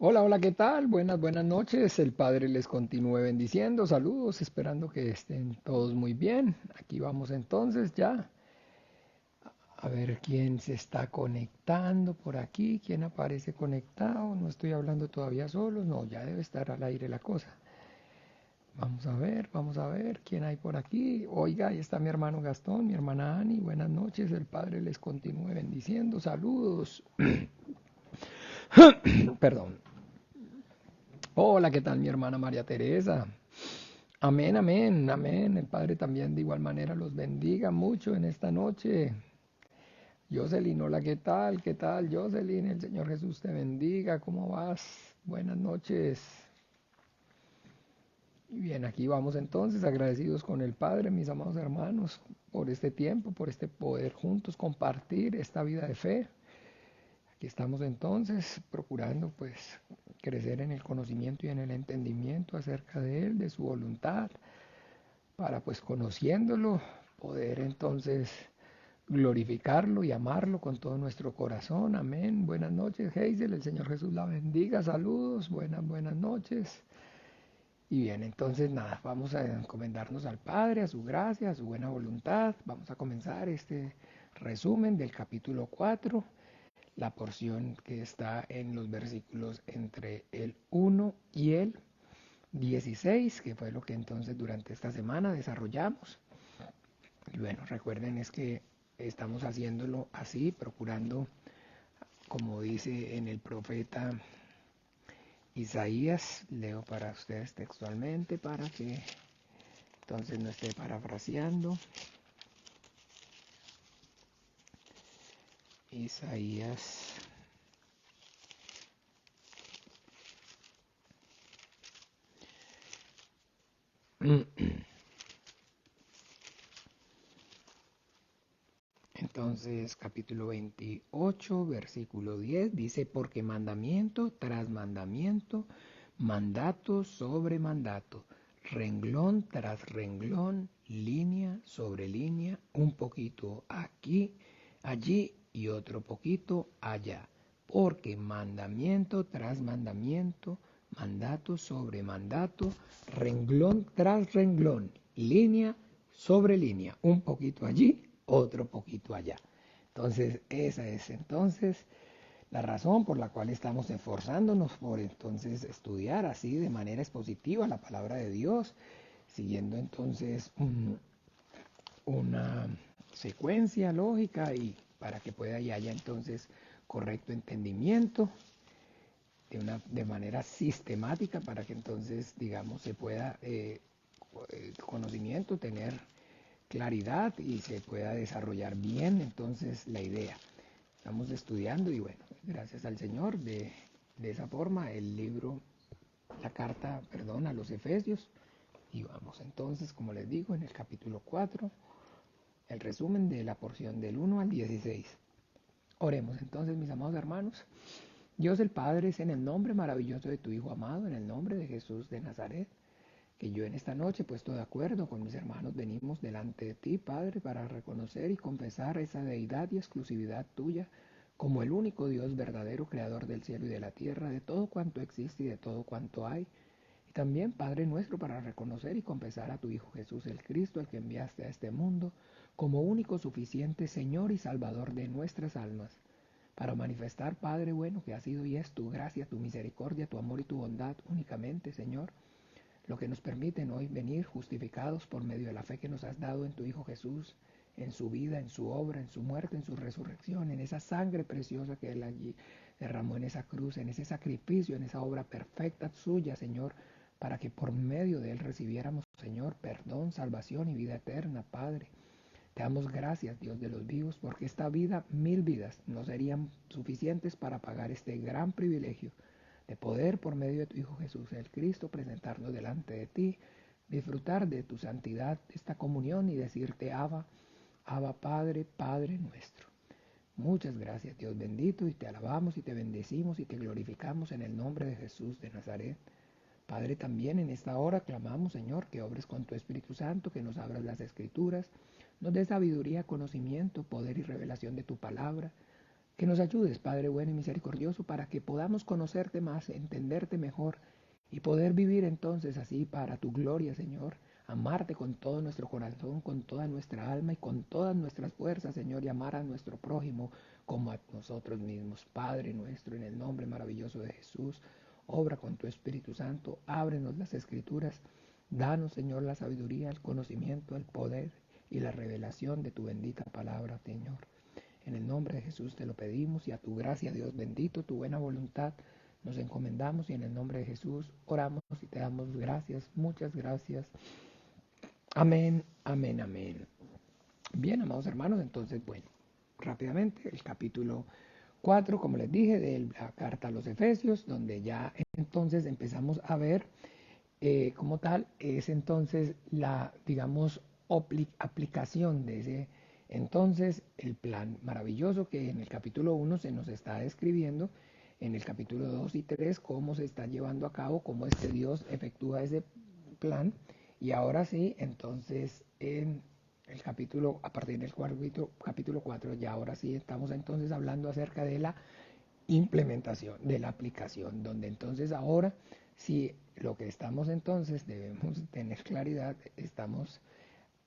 Hola, hola, ¿qué tal? Buenas noches. El Padre les continúe bendiciendo. Saludos, esperando que estén todos muy bien. Aquí vamos entonces ya. A ver quién se está conectando por aquí, quién aparece conectado. No estoy hablando todavía solo, no, ya debe estar al aire la cosa. Vamos a ver quién hay por aquí. Oiga, ahí está mi hermano Gastón, mi hermana Ani. Buenas noches, el Padre les continúe bendiciendo. Saludos. Perdón. Hola, ¿qué tal mi hermana María Teresa? Amén, amén, amén. El Padre también de igual manera los bendiga mucho en esta noche. Jocelyn, hola, ¿qué tal? ¿Qué tal, Jocelyn? El Señor Jesús te bendiga. ¿Cómo vas? Buenas noches. Y bien, aquí vamos entonces, agradecidos con el Padre, mis amados hermanos, por este tiempo, por este poder juntos compartir esta vida de fe. Aquí estamos entonces procurando pues crecer en el conocimiento y en el entendimiento acerca de Él, de su voluntad, para pues conociéndolo poder entonces glorificarlo y amarlo con todo nuestro corazón. Amén. Buenas noches, Hazel. El Señor Jesús la bendiga. Saludos. Buenas noches. Y bien, entonces nada, vamos a encomendarnos al Padre, a su gracia, a su buena voluntad. Vamos a comenzar este resumen del capítulo 4, la porción que está en los versículos entre el 1 y el 16, que fue lo que entonces durante esta semana desarrollamos. Y bueno, recuerden es que estamos haciéndolo así, procurando, como dice en el profeta Isaías, leo para ustedes textualmente para que entonces no esté parafraseando. Isaías Entonces, capítulo 28, versículo 10, dice, porque mandamiento tras mandamiento, mandato sobre mandato, renglón tras renglón, línea sobre línea, un poquito aquí, allí y otro poquito allá. Porque mandamiento tras mandamiento, mandato sobre mandato, renglón tras renglón, línea sobre línea, un poquito allí, otro poquito allá. Entonces, esa es entonces la razón por la cual estamos esforzándonos por entonces estudiar así de manera expositiva la palabra de Dios, siguiendo entonces una secuencia lógica y para que pueda y haya entonces correcto entendimiento de manera sistemática para que entonces digamos se pueda conocimiento tener claridad y se pueda desarrollar bien entonces la idea. Estamos estudiando y bueno, gracias al Señor de esa forma el libro, la carta, perdón, a los Efesios. Y vamos entonces, como les digo, en el capítulo 4, el resumen de la porción del 1 al 16. Oremos entonces, mis amados hermanos. Dios el Padre, es en el nombre maravilloso de tu Hijo amado, en el nombre de Jesús de Nazaret, que yo en esta noche, puesto de acuerdo con mis hermanos, venimos delante de ti, Padre, para reconocer y confesar esa deidad y exclusividad tuya como el único Dios verdadero, creador del cielo y de la tierra, de todo cuanto existe y de todo cuanto hay. Y también, Padre nuestro, para reconocer y confesar a tu Hijo Jesús el Cristo, el que enviaste a este mundo, como único suficiente Señor y Salvador de nuestras almas, para manifestar, Padre bueno, que ha sido y es tu gracia, tu misericordia, tu amor y tu bondad únicamente, Señor, lo que nos permiten hoy venir justificados por medio de la fe que nos has dado en tu Hijo Jesús, en su vida, en su obra, en su muerte, en su resurrección, en esa sangre preciosa que Él allí derramó en esa cruz, en ese sacrificio, en esa obra perfecta suya, Señor, para que por medio de Él recibiéramos, Señor, perdón, salvación y vida eterna, Padre. Te damos gracias, Dios de los vivos, porque esta vida, 1000 vidas, no serían suficientes para pagar este gran privilegio de poder, por medio de tu Hijo Jesús el Cristo, presentarnos delante de ti, disfrutar de tu santidad, de esta comunión y decirte, Abba, Abba Padre, Padre nuestro. Muchas gracias, Dios bendito, y te alabamos y te bendecimos y te glorificamos en el nombre de Jesús de Nazaret. Padre, también en esta hora clamamos, Señor, que obres con tu Espíritu Santo, que nos abras las Escrituras, nos dé sabiduría, conocimiento, poder y revelación de tu palabra, Que nos ayudes, Padre bueno y misericordioso, para que podamos conocerte más, entenderte mejor y poder vivir entonces así para tu gloria, Señor. Amarte con todo nuestro corazón, con toda nuestra alma y con todas nuestras fuerzas, Señor, y amar a nuestro prójimo como a nosotros mismos. Padre nuestro, en el nombre maravilloso de Jesús, obra con tu Espíritu Santo, ábrenos las Escrituras, danos, Señor, la sabiduría, el conocimiento, el poder y la revelación de tu bendita palabra, Señor. En el nombre de Jesús te lo pedimos y a tu gracia, Dios bendito, tu buena voluntad, nos encomendamos y en el nombre de Jesús oramos y te damos gracias, muchas gracias. Amén, amén, amén. Bien, amados hermanos, entonces, bueno, rápidamente el capítulo 4, como les dije, de la carta a los Efesios, donde ya entonces empezamos a ver como tal, es entonces la, digamos, aplicación de ese entonces el plan maravilloso que en el capítulo 1 se nos está describiendo, en el capítulo 2 y 3 cómo se está llevando a cabo, cómo este Dios efectúa ese plan. Y ahora sí, entonces en el capítulo, a partir del capítulo 4, ya ahora sí estamos entonces hablando acerca de la implementación, de la aplicación, donde entonces ahora sí lo que estamos entonces debemos tener claridad, estamos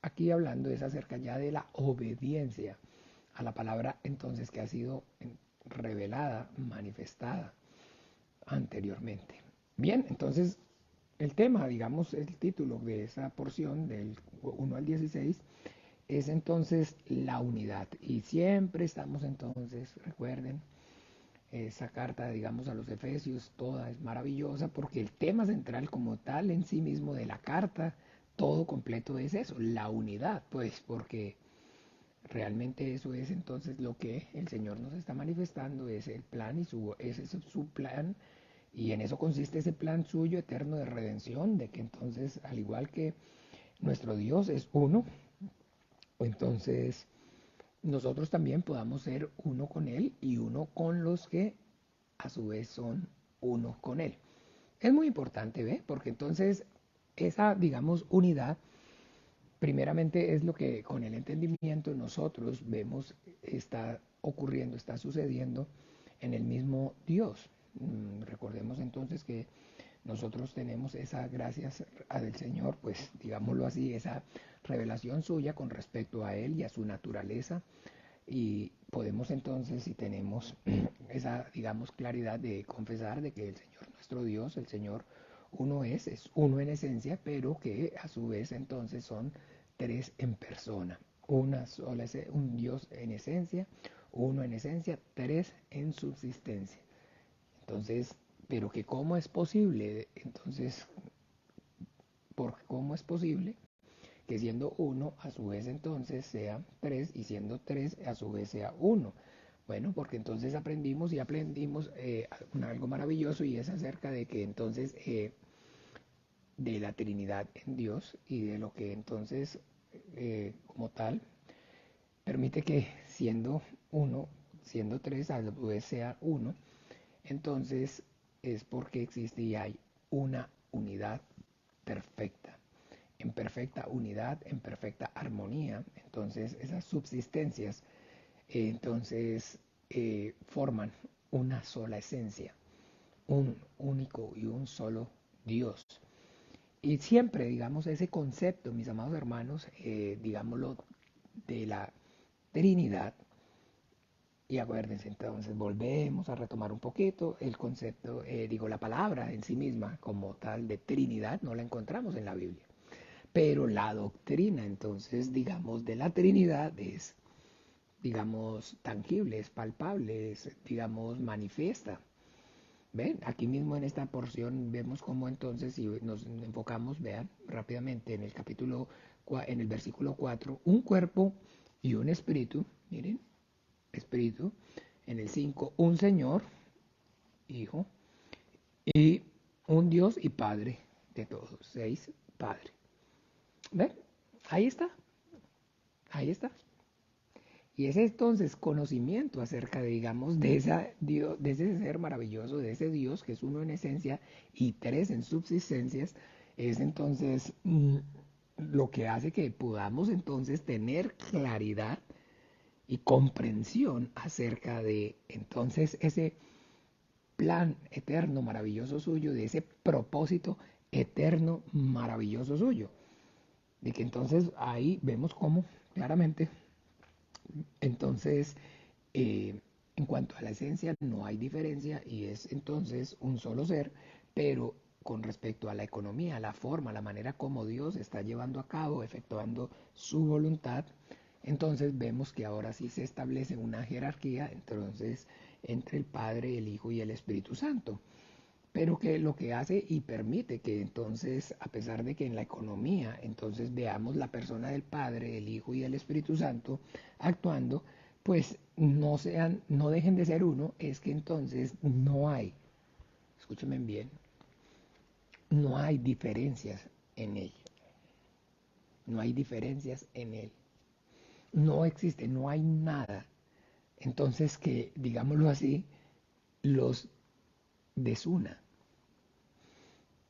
aquí hablando es acerca ya de la obediencia a la palabra entonces que ha sido revelada, manifestada anteriormente. Bien, entonces el tema, digamos, el título de esa porción del 1 al 16 es entonces la unidad. Y siempre estamos entonces, recuerden, esa carta, digamos, a los Efesios, toda es maravillosa porque el tema central como tal en sí mismo de la carta, todo completo es eso, la unidad, pues porque realmente eso es entonces lo que el Señor nos está manifestando, es el plan y ese es su plan y en eso consiste ese plan suyo eterno de redención, de que entonces al igual que nuestro Dios es uno, entonces nosotros también podamos ser uno con Él y uno con los que a su vez son uno con Él. Es muy importante, ¿ve? Porque entonces esa, digamos, unidad, primeramente es lo que con el entendimiento nosotros vemos está ocurriendo, está sucediendo en el mismo Dios. Recordemos entonces que nosotros tenemos esa, gracias al Señor, pues digámoslo así, esa revelación suya con respecto a Él y a su naturaleza. Y podemos entonces, si tenemos esa, digamos, claridad de confesar de que el Señor nuestro Dios, el Señor uno es uno en esencia, pero que a su vez entonces son tres en persona. Una sola, un Dios en esencia, uno en esencia, tres en subsistencia. Entonces, pero que cómo es posible, entonces, ¿cómo es posible que siendo uno a su vez entonces sea tres y siendo tres a su vez sea uno? Bueno, porque entonces aprendimos algo maravilloso y es acerca de que entonces de la Trinidad en Dios y de lo que entonces como tal permite que siendo uno, siendo tres a su vez sea uno, entonces es porque existe y hay una unidad perfecta, en perfecta unidad, en perfecta armonía. Entonces esas subsistencias entonces forman una sola esencia, un único y un solo Dios. Y siempre, digamos, ese concepto, mis amados hermanos, digámoslo, de la Trinidad. Y acuérdense, entonces volvemos a retomar un poquito el concepto, la palabra en sí misma como tal de Trinidad no la encontramos en la Biblia. Pero la doctrina, entonces, digamos, de la Trinidad es, digamos, tangible, es palpable, es, digamos, manifiesta. ¿Ven? Aquí mismo en esta porción vemos cómo entonces, si nos enfocamos, vean rápidamente en el capítulo, en el versículo 4, un cuerpo y un espíritu, miren, espíritu, en el 5, un Señor, Hijo, y un Dios y Padre de todos, 6, Padre. ¿Ven? Ahí está, ahí está. Y ese entonces conocimiento acerca de, digamos, de, de ese ser maravilloso, de ese Dios que es uno en esencia y tres en subsistencias, es entonces lo que hace que podamos entonces tener claridad y comprensión acerca de entonces ese plan eterno maravilloso suyo, de ese propósito eterno maravilloso suyo. De que entonces ahí vemos cómo claramente, entonces, en cuanto a la esencia no hay diferencia y es entonces un solo ser, pero con respecto a la economía, la forma, la manera como Dios está llevando a cabo, efectuando su voluntad, entonces vemos que ahora sí se establece una jerarquía entonces entre el Padre, el Hijo y el Espíritu Santo. Pero que lo que hace y permite que entonces, a pesar de que en la economía entonces veamos la persona del Padre, el Hijo y el Espíritu Santo actuando, pues no sean, no dejen de ser uno, es que entonces no hay, escúchenme bien, no hay diferencias en él, no hay diferencias en él, no existe, no hay nada. Entonces que, digámoslo así, los desuna.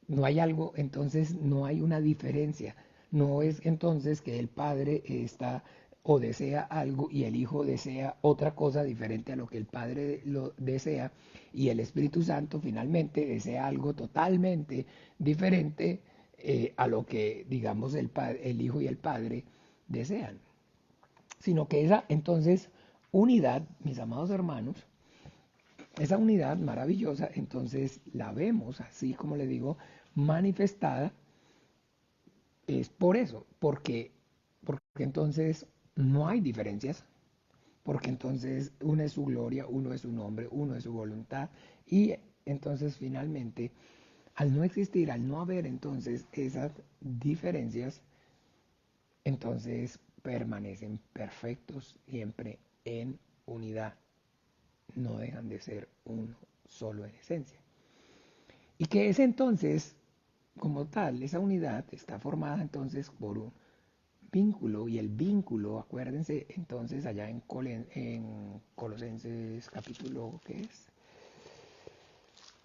No hay algo, entonces no hay una diferencia. No es entonces que el padre está o desea algo y el hijo desea otra cosa diferente a lo que el padre lo desea y el Espíritu Santo finalmente desea algo totalmente diferente a lo que digamos el hijo y el padre desean. Sino que esa entonces unidad, mis amados hermanos, esa unidad maravillosa, entonces la vemos así como le digo, manifestada, es por eso, porque entonces no hay diferencias, porque entonces uno es su gloria, uno es su nombre, uno es su voluntad, y entonces finalmente, al no existir, al no haber entonces esas diferencias, entonces permanecen perfectos siempre en unidad, no dejan de ser uno solo en esencia. Y que es entonces, como tal, esa unidad está formada entonces por un vínculo y el vínculo, acuérdense entonces allá en Colosenses capítulo, ¿qué es?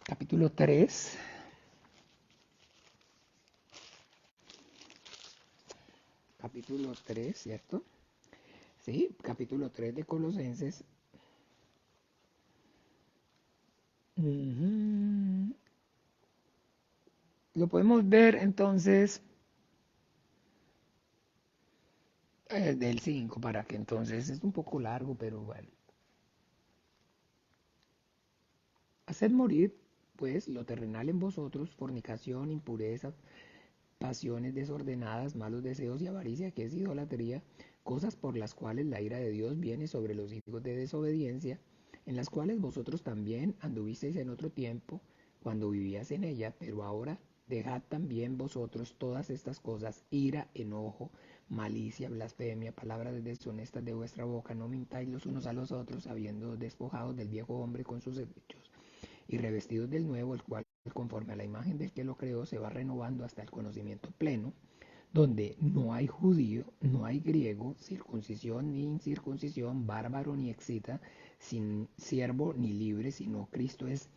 Capítulo 3, capítulo 3, ¿cierto? Sí, capítulo 3 de Colosenses. Uh-huh. Lo podemos ver entonces del 5 para que entonces es un poco largo, pero bueno. Haced morir, pues, lo terrenal en vosotros, fornicación, impureza, pasiones desordenadas, malos deseos y avaricia, que es idolatría, cosas por las cuales la ira de Dios viene sobre los hijos de desobediencia, en las cuales vosotros también anduvisteis en otro tiempo, cuando vivías en ella, pero ahora dejad también vosotros todas estas cosas, ira, enojo, malicia, blasfemia, palabras deshonestas de vuestra boca, no mintáis los unos a los otros, habiendo despojados del viejo hombre con sus hechos y revestidos del nuevo, el cual conforme a la imagen del que lo creó se va renovando hasta el conocimiento pleno, donde no hay judío, no hay griego, circuncisión ni incircuncisión, bárbaro ni excita, sin siervo ni libre, sino Cristo es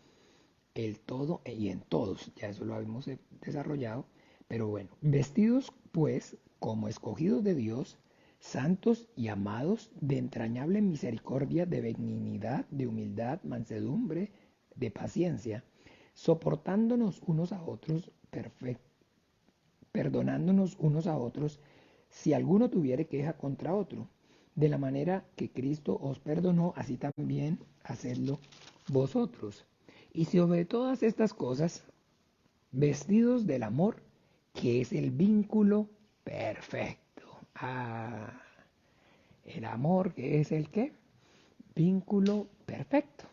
el todo y en todos. Ya eso lo habíamos desarrollado, pero bueno, vestidos pues como escogidos de Dios, santos y amados, de entrañable misericordia, de benignidad, de humildad, mansedumbre, de paciencia, soportándonos unos a otros, perdonándonos unos a otros, si alguno tuviere queja contra otro, de la manera que Cristo os perdonó, así también hacedlo vosotros. Y sobre todas estas cosas, vestidos del amor, que es el vínculo perfecto. Ah, el amor, que es el qué? Vínculo perfecto.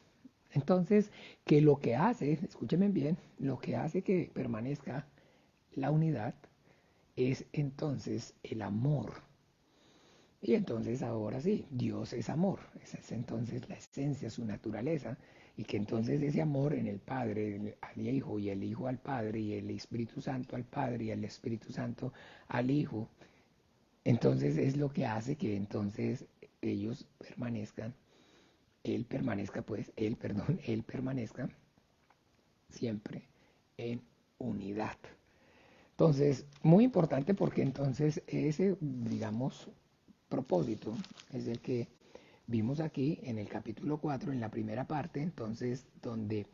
Entonces, que lo que hace, escúchenme bien, lo que hace que permanezca la unidad es entonces el amor. Y entonces ahora sí, Dios es amor. Esa es entonces la esencia, su naturaleza. Y que entonces ese amor en el Padre al Hijo y el Hijo al Padre y el Espíritu Santo al Padre y el Espíritu Santo al Hijo, entonces es lo que hace que entonces ellos permanezcan, Él permanezca pues, Él, perdón, Él permanezca siempre en unidad. Entonces, muy importante porque entonces ese, digamos, propósito es el que vimos aquí en el capítulo 4, en la primera parte, entonces, donde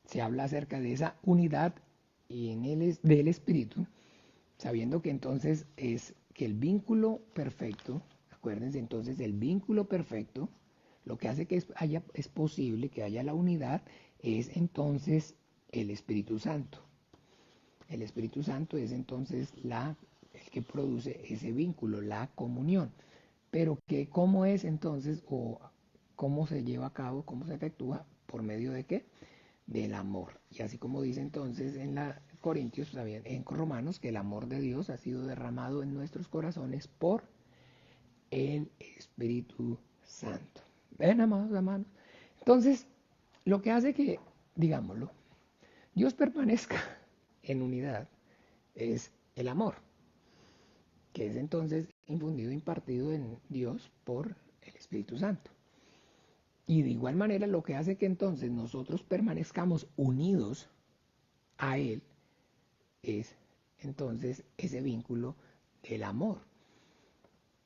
se habla acerca de esa unidad y del espíritu, sabiendo que entonces es que el vínculo perfecto, acuérdense entonces, el vínculo perfecto, lo que hace que es posible que haya la unidad es entonces el Espíritu Santo. El Espíritu Santo es entonces el que produce ese vínculo, la comunión. Pero ¿cómo es entonces o cómo se lleva a cabo, cómo se efectúa? ¿Por medio de qué? Del amor. Y así como dice entonces en la Corintios, también en Romanos, que el amor de Dios ha sido derramado en nuestros corazones por el Espíritu Santo. ¿Ven, amados hermanos? Entonces, lo que hace que, digámoslo, Dios permanezca en unidad es el amor, que es entonces infundido, impartido en Dios por el Espíritu Santo. Y de igual manera lo que hace que entonces nosotros permanezcamos unidos a Él es entonces ese vínculo del amor.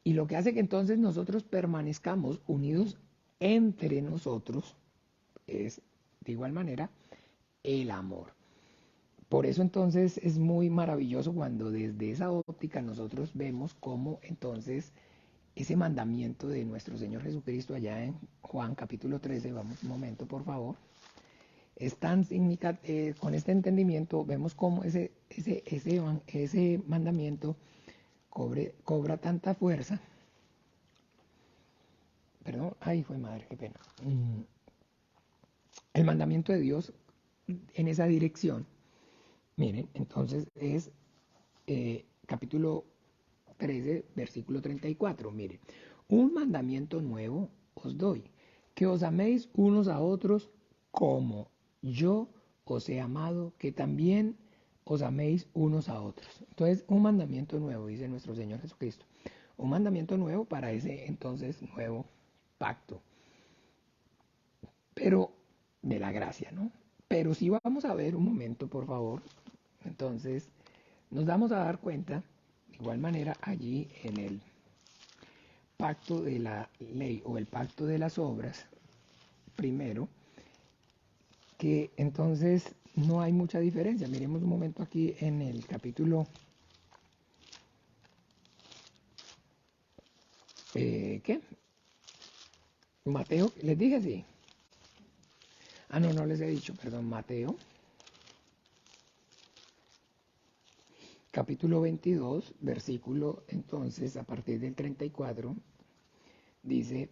Y lo que hace que entonces nosotros permanezcamos unidos entre nosotros es de igual manera el amor. Por eso entonces es muy maravilloso cuando desde esa óptica nosotros vemos cómo entonces ese mandamiento de nuestro Señor Jesucristo allá en Juan capítulo 13, vamos un momento por favor, es tan significativo, con este entendimiento vemos cómo ese mandamiento cobra tanta fuerza. Perdón, ay, fue madre, qué pena. El mandamiento de Dios en esa dirección, miren, entonces es capítulo 13, versículo 34, miren, un mandamiento nuevo os doy, que os améis unos a otros como yo os he amado, que también os améis unos a otros. Entonces, un mandamiento nuevo, dice nuestro Señor Jesucristo. Un mandamiento nuevo para ese entonces nuevo pacto. Pero de la gracia, ¿no? Pero si vamos a ver un momento, por favor, entonces nos vamos a dar cuenta, de igual manera allí en el pacto de la ley o el pacto de las obras, primero, que entonces no hay mucha diferencia. Miremos un momento aquí en el capítulo, ¿qué? Mateo, les dije así. Ah, no, no les he dicho, perdón, Mateo, capítulo 22, versículo, entonces, a partir del 34, dice,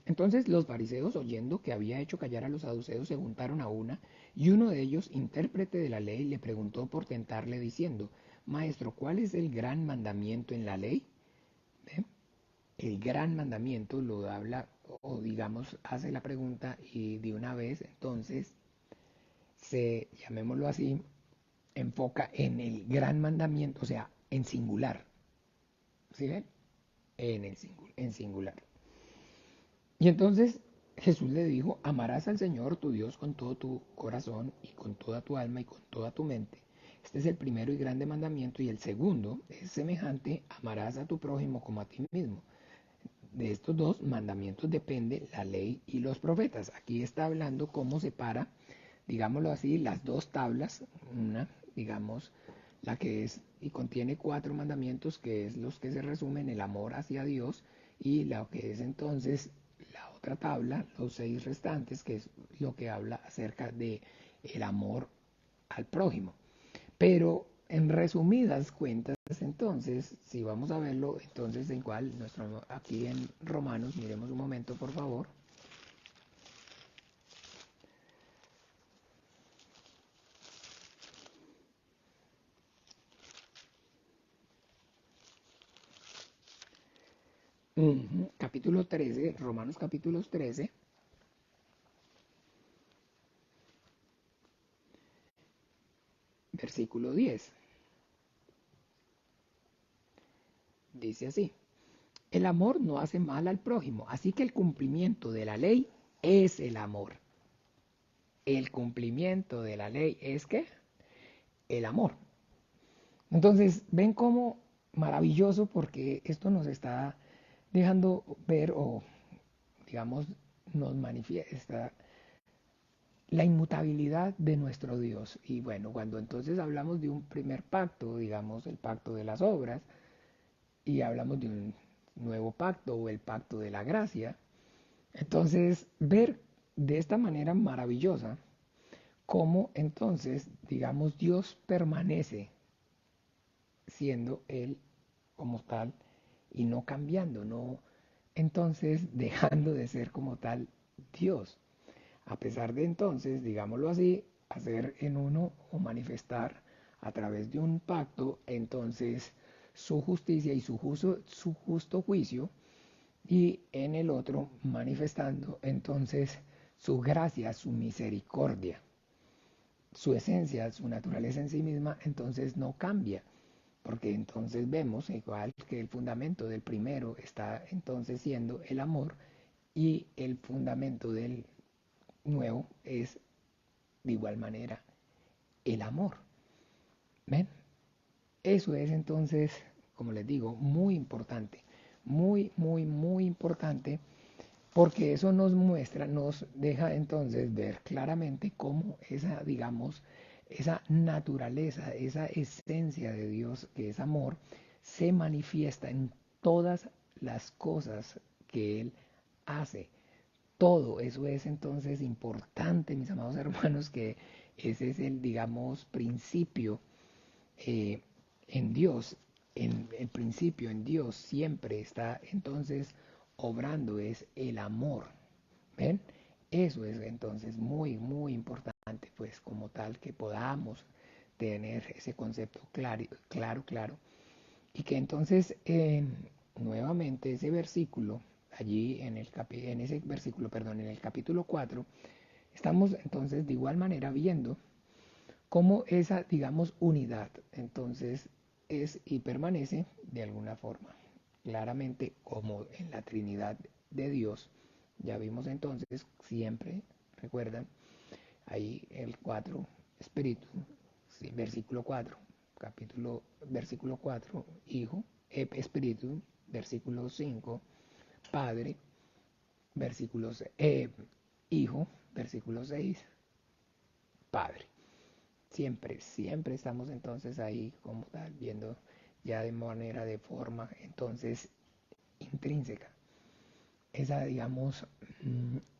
entonces los fariseos, oyendo que había hecho callar a los saduceos, se juntaron a una, y uno de ellos, intérprete de la ley, le preguntó por tentarle, diciendo, Maestro, ¿cuál es el gran mandamiento en la ley? ¿Ve? El gran mandamiento lo habla, o digamos, hace la pregunta y de una vez, entonces, llamémoslo así, enfoca en el gran mandamiento, o sea, en singular. ¿Sí ven? En singular. Y entonces Jesús le dijo, amarás al Señor tu Dios con todo tu corazón y con toda tu alma y con toda tu mente. Este es el primero y grande mandamiento y el segundo es semejante, amarás a tu prójimo como a ti mismo. De estos dos mandamientos depende la ley y los profetas. Aquí está hablando cómo separa, digámoslo así, las dos tablas, una, digamos, la que es y contiene 4 mandamientos, que es los que se resumen el amor hacia Dios, y lo que es entonces la otra tabla, los 6 restantes, que es lo que habla acerca de el amor al prójimo. Pero en resumidas cuentas, entonces, si vamos a verlo, entonces en cuál, aquí en Romanos, miremos un momento, por favor. Capítulo 13, Romanos capítulo 13, versículo 10. Dice así, el amor no hace mal al prójimo, así que el cumplimiento de la ley es el amor. El cumplimiento de la ley es ¿qué? El amor. Entonces, ven cómo maravilloso porque esto nos está dejando ver o digamos, nos manifiesta la inmutabilidad de nuestro Dios. Y bueno, cuando entonces hablamos de un primer pacto, digamos el pacto de las obras, y hablamos de un nuevo pacto o el pacto de la gracia, entonces ver de esta manera maravillosa cómo entonces, digamos, Dios permanece siendo Él como tal y no cambiando, no entonces dejando de ser como tal Dios. A pesar de entonces, digámoslo así, hacer en uno o manifestar a través de un pacto entonces su justicia y su justo juicio, y en el otro manifestando entonces su gracia, su misericordia, su esencia, su naturaleza en sí misma, entonces no cambia, porque entonces vemos igual que el fundamento del primero está entonces siendo el amor, y el fundamento del nuevo es de igual manera el amor. ¿Ven? Eso es entonces, como les digo, muy importante, muy importante, porque eso nos muestra, nos deja entonces ver claramente cómo esa, digamos, esa naturaleza, esa esencia de Dios, que es amor, se manifiesta en todas las cosas que Él hace. Todo eso es entonces importante, mis amados hermanos, que ese es el, digamos, principio eh, en Dios. En el principio en Dios siempre está entonces obrando es el amor. ¿Ven? Eso es entonces muy importante, pues como tal que podamos tener ese concepto claro. Y que entonces nuevamente ese versículo, allí en ese versículo, perdón, en el capítulo 4, estamos entonces de igual manera viendo cómo esa, digamos, unidad entonces es y permanece de alguna forma. Claramente como en la Trinidad de Dios, ya vimos entonces, siempre, recuerdan, ahí el 4, Espíritu, sí, versículo 4, versículo 4, Hijo, Espíritu, versículo 5, Padre, versículos, Hijo, versículo 6, Padre. Siempre estamos entonces ahí como tal, viendo ya de manera, de forma, entonces intrínseca, esa, digamos,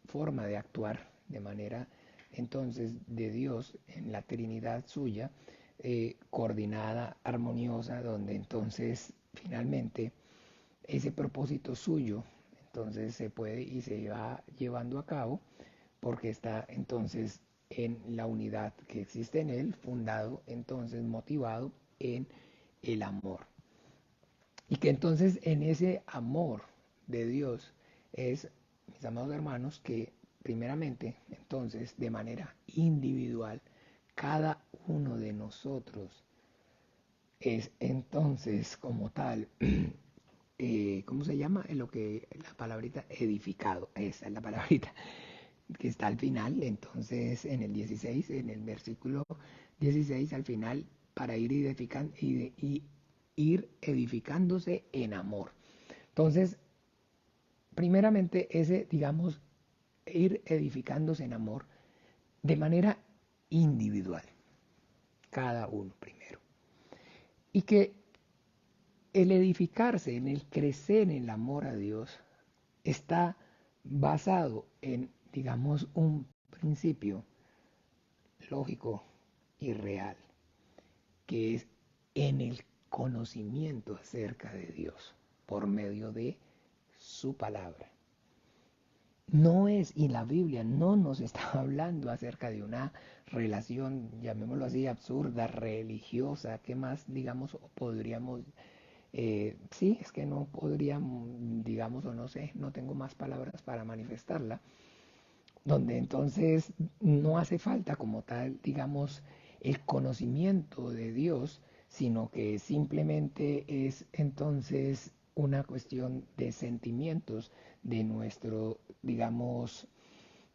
forma de actuar de manera entonces de Dios en la Trinidad suya, coordinada, armoniosa, donde entonces finalmente ese propósito suyo entonces se puede y se va llevando a cabo porque está entonces en la unidad que existe en él, fundado entonces, motivado en el amor. Y que entonces en ese amor de Dios es, mis amados hermanos, que primeramente entonces de manera individual, cada uno de nosotros es entonces como tal, ¿cómo se llama? En lo que la palabrita edificado, esa es la palabrita que está al final, entonces en el 16, en el versículo 16 al final, para ir edificando, y ir edificándose en amor. Entonces, primeramente ese, digamos, ir edificándose en amor de manera individual, cada uno primero. Y que el edificarse, en el crecer en el amor a Dios, está basado en, digamos, un principio lógico y real, que es en el conocimiento acerca de Dios por medio de su palabra. No es, y la Biblia no nos está hablando acerca de una relación, llamémoslo así, absurda, religiosa, ¿qué más, digamos, podríamos, sí, es que no podríamos, digamos, o no sé, no tengo más palabras para manifestarla, donde entonces no hace falta como tal, digamos, el conocimiento de Dios, sino que simplemente es entonces una cuestión de sentimientos, de nuestro, digamos,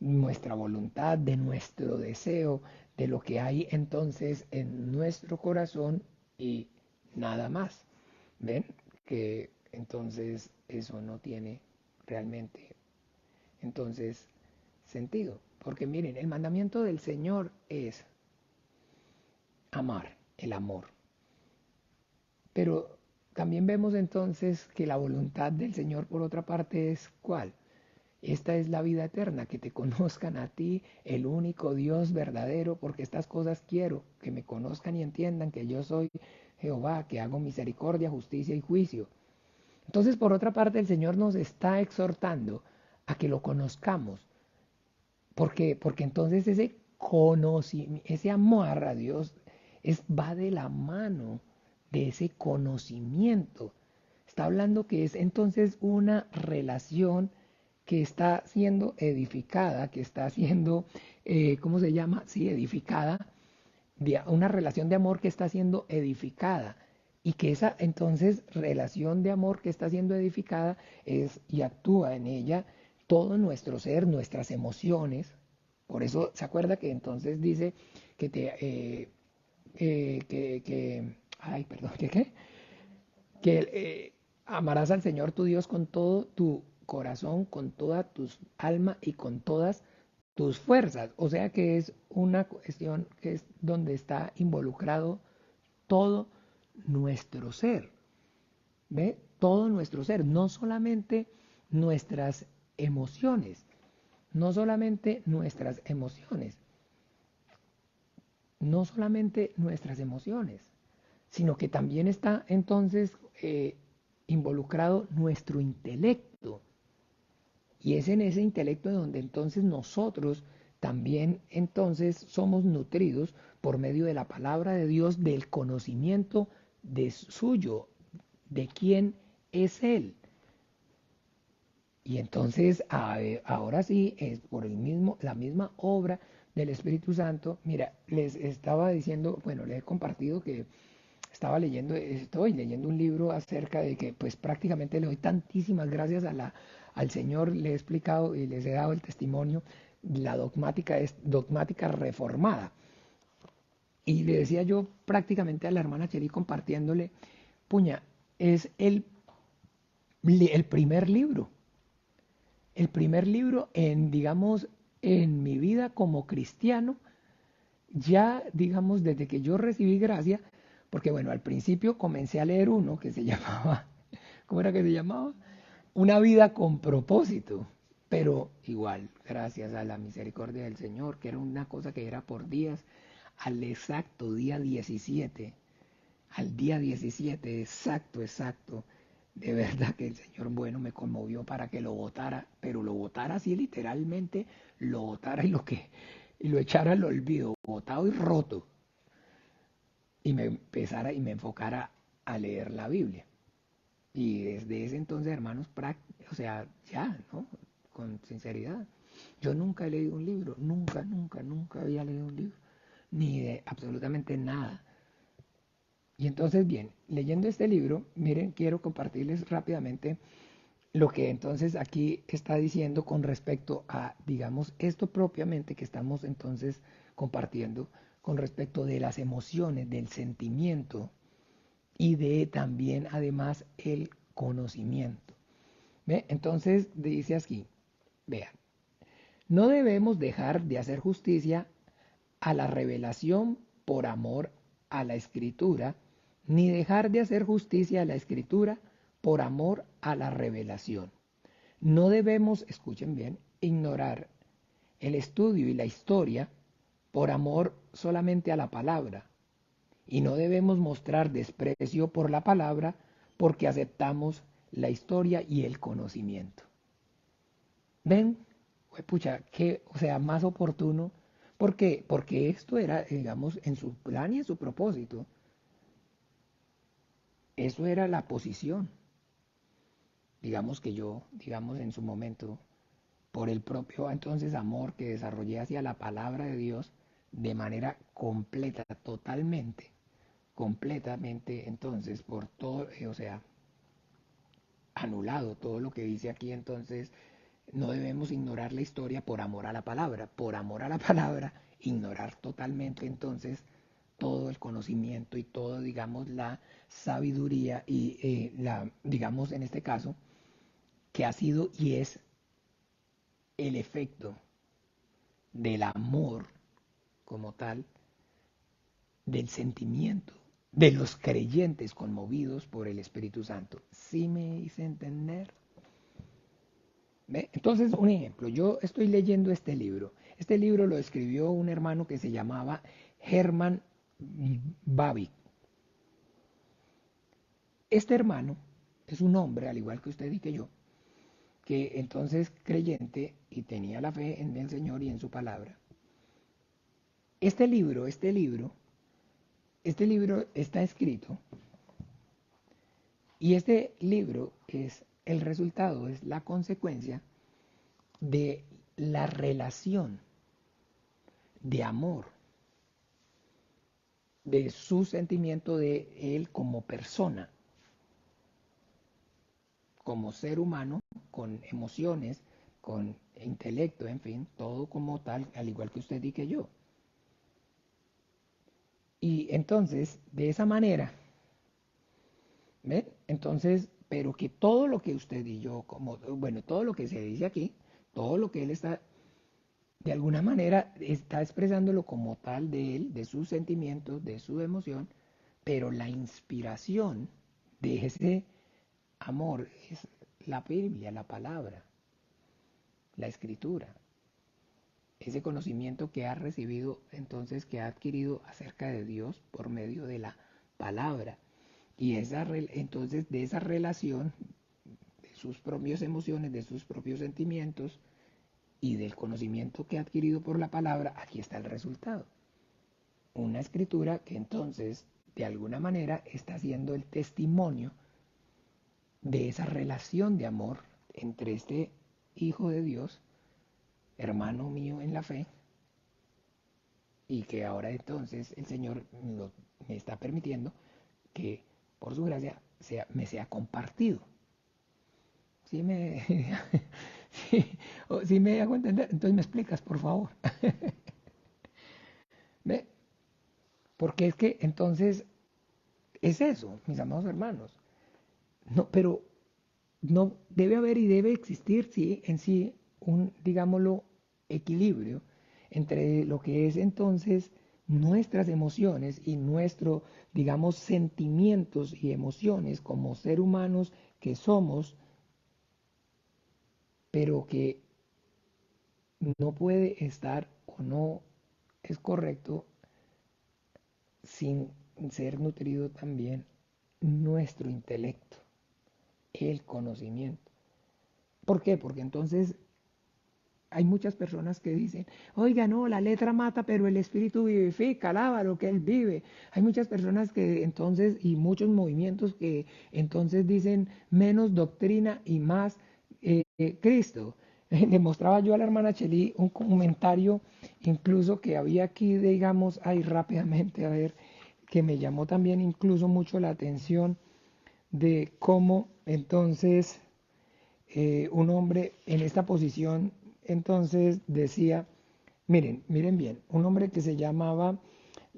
nuestra voluntad, de nuestro deseo, de lo que hay entonces en nuestro corazón y nada más. ¿Ven? Que entonces eso no tiene realmente entonces sentido. Porque miren, el mandamiento del Señor es amar, el amor. Pero también vemos entonces que la voluntad del Señor por otra parte es ¿cuál? Esta es la vida eterna, que te conozcan a ti, el único Dios verdadero, porque estas cosas quiero, que me conozcan y entiendan que yo soy Jehová, que hago misericordia, justicia y juicio. Entonces, por otra parte, el Señor nos está exhortando a que lo conozcamos, porque entonces ese conocimiento, ese amor a Dios va de la mano de ese conocimiento. Está hablando que es entonces una relación que está siendo edificada, que está siendo, ¿cómo se llama? Sí, edificada, una relación de amor que está siendo edificada. Y que esa entonces relación de amor que está siendo edificada es y actúa en ella todo nuestro ser, nuestras emociones. Por eso se acuerda que entonces dice que ay, perdón, que amarás al Señor tu Dios con todo tu corazón, con toda tu alma y con todas tus fuerzas. O sea que es una cuestión que es donde está involucrado todo nuestro ser. ¿Ve? Todo nuestro ser, no solamente nuestras emociones, no solamente nuestras emociones, no solamente nuestras emociones, sino que también está entonces involucrado nuestro intelecto. Y es en ese intelecto donde entonces nosotros también entonces somos nutridos por medio de la palabra de Dios, del conocimiento de suyo, de quién es Él. Y entonces ahora sí es por la misma obra del Espíritu Santo. Mira, les estaba diciendo, bueno, les he compartido que estoy leyendo un libro acerca de que pues prácticamente le doy tantísimas gracias al Señor, le he explicado y les he dado el testimonio, la dogmática es dogmática reformada. Y le decía yo prácticamente a la hermana Cheli compartiéndole, puña, es el primer libro en, digamos, en mi vida como cristiano, ya, digamos, desde que yo recibí gracia, porque bueno, al principio comencé a leer uno que se llamaba, ¿cómo era que se llamaba? Una vida con propósito, pero igual, gracias a la misericordia del Señor, que era una cosa que era por días, al exacto día 17, al día 17, exacto, exacto, de verdad que el Señor bueno me conmovió para que lo votara, pero lo votara así literalmente, lo votara y lo echara al olvido, botado y roto, y me empezara y me enfocara a leer la Biblia. Y desde ese entonces, hermanos, o sea, ya, ¿no? Con sinceridad. Yo nunca he leído un libro, nunca, nunca, nunca había leído un libro, ni de absolutamente nada. Y entonces, bien, leyendo este libro, miren, quiero compartirles rápidamente lo que entonces aquí está diciendo con respecto a, digamos, esto propiamente que estamos entonces compartiendo con respecto de las emociones, del sentimiento y de también además el conocimiento. ¿Ve? Entonces dice así, vean, no debemos dejar de hacer justicia a la revelación por amor a la escritura, ni dejar de hacer justicia a la escritura por amor a la revelación. No debemos, escuchen bien, ignorar el estudio y la historia por amor solamente a la palabra. Y no debemos mostrar desprecio por la palabra porque aceptamos la historia y el conocimiento. ¿Ven? Pucha, que, o sea, más oportuno. ¿Por qué? Porque esto era, digamos, en su plan y en su propósito. Eso era la posición. Digamos que yo, digamos, en su momento, por el propio entonces amor que desarrollé hacia la palabra de Dios de manera completa, totalmente, completamente, entonces, por todo, o sea, anulado todo lo que dice aquí, entonces no debemos ignorar la historia por amor a la palabra. Por amor a la palabra, ignorar totalmente entonces todo el conocimiento y todo, digamos, la sabiduría y digamos, en este caso, que ha sido y es el efecto del amor como tal, del sentimiento de los creyentes conmovidos por el Espíritu Santo. ¿Sí me hice entender? ¿Ve? Entonces, un ejemplo, yo estoy leyendo este libro. Este libro lo escribió un hermano que se llamaba Herman Bavinck. Este hermano es un hombre, al igual que usted y que yo, que entonces creyente y tenía la fe en el Señor y en su palabra. Este libro está escrito y este libro es el resultado, es la consecuencia de la relación de amor, de su sentimiento de él como persona, como ser humano, con emociones, con intelecto, en fin, todo como tal, al igual que usted y que yo. Y entonces, de esa manera, ¿ven? Entonces, pero que todo lo que usted y yo, como, bueno, todo lo que se dice aquí, todo lo que él está, de alguna manera, está expresándolo como tal de él, de sus sentimientos, de su emoción, pero la inspiración de ese amor es la Biblia, la palabra, la escritura, ese conocimiento que ha recibido, entonces, que ha adquirido acerca de Dios por medio de la palabra. Y entonces de esa relación, de sus propias emociones, de sus propios sentimientos y del conocimiento que ha adquirido por la palabra, aquí está el resultado. Una escritura que entonces, de alguna manera, está siendo el testimonio de esa relación de amor entre este Hijo de Dios, hermano mío en la fe, y que ahora entonces el Señor me está permitiendo que por su gracia me sea compartido. ¿Sí me, sí me hago entender? Entonces me explicas, por favor. ¿Ve? Porque es que entonces es eso, mis amados hermanos. No, pero no debe haber y debe existir, sí, en sí un, digámoslo, equilibrio entre lo que es entonces nuestras emociones y nuestro, digamos, sentimientos y emociones como ser humanos que somos, pero que no puede estar o no es correcto sin ser nutrido también nuestro intelecto, el conocimiento. ¿Por qué? Porque entonces hay muchas personas que dicen, oiga, no, la letra mata, pero el espíritu vivifica, alaba lo que él vive. Hay muchas personas que entonces, y muchos movimientos que entonces dicen menos doctrina y más Cristo. Le mostraba yo a la hermana Cheli un comentario, incluso que había aquí, digamos, ahí rápidamente, a ver, que me llamó también incluso mucho la atención de cómo entonces un hombre en esta posición entonces decía, miren bien, un hombre que se llamaba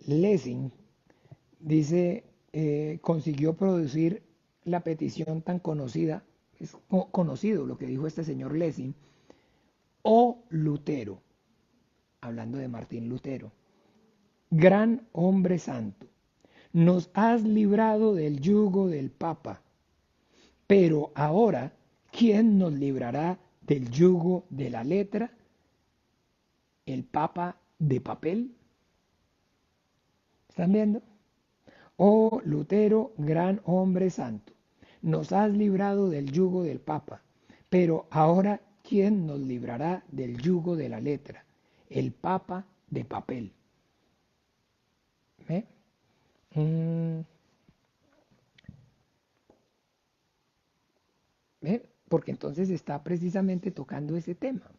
Lessing, dice, consiguió producir la petición tan conocida, es conocido lo que dijo este señor Lessing, o Lutero, hablando de Martín Lutero, gran hombre santo, nos has librado del yugo del Papa, pero ahora, ¿quién nos librará del yugo de la letra? ¿El Papa de papel? ¿Están viendo? Oh Lutero, gran hombre santo, nos has librado del yugo del Papa, pero ahora, ¿quién nos librará del yugo de la letra? El Papa de papel. ¿Ve? ¿Ve? Porque entonces está precisamente tocando ese tema.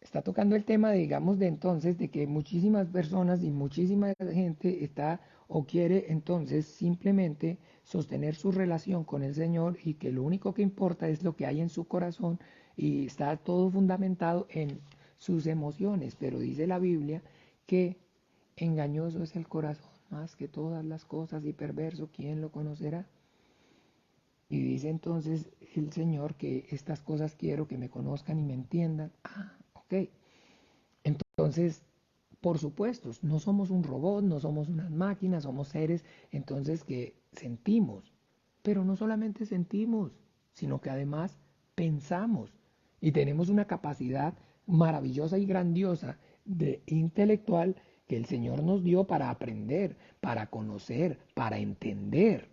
Está tocando el tema, digamos, de entonces, de que muchísimas personas y muchísima gente está o quiere entonces simplemente sostener su relación con el Señor y que lo único que importa es lo que hay en su corazón y está todo fundamentado en sus emociones. Pero dice la Biblia que engañoso es el corazón más que todas las cosas y perverso, ¿quién lo conocerá? Y dice entonces el Señor que estas cosas quiero que me conozcan y me entiendan. Ah, ok. Entonces, por supuesto, no somos un robot, no somos unas máquinas, somos seres entonces que sentimos. Pero no solamente sentimos, sino que además pensamos y tenemos una capacidad maravillosa y grandiosa de intelectual que el Señor nos dio para aprender, para conocer, para entender.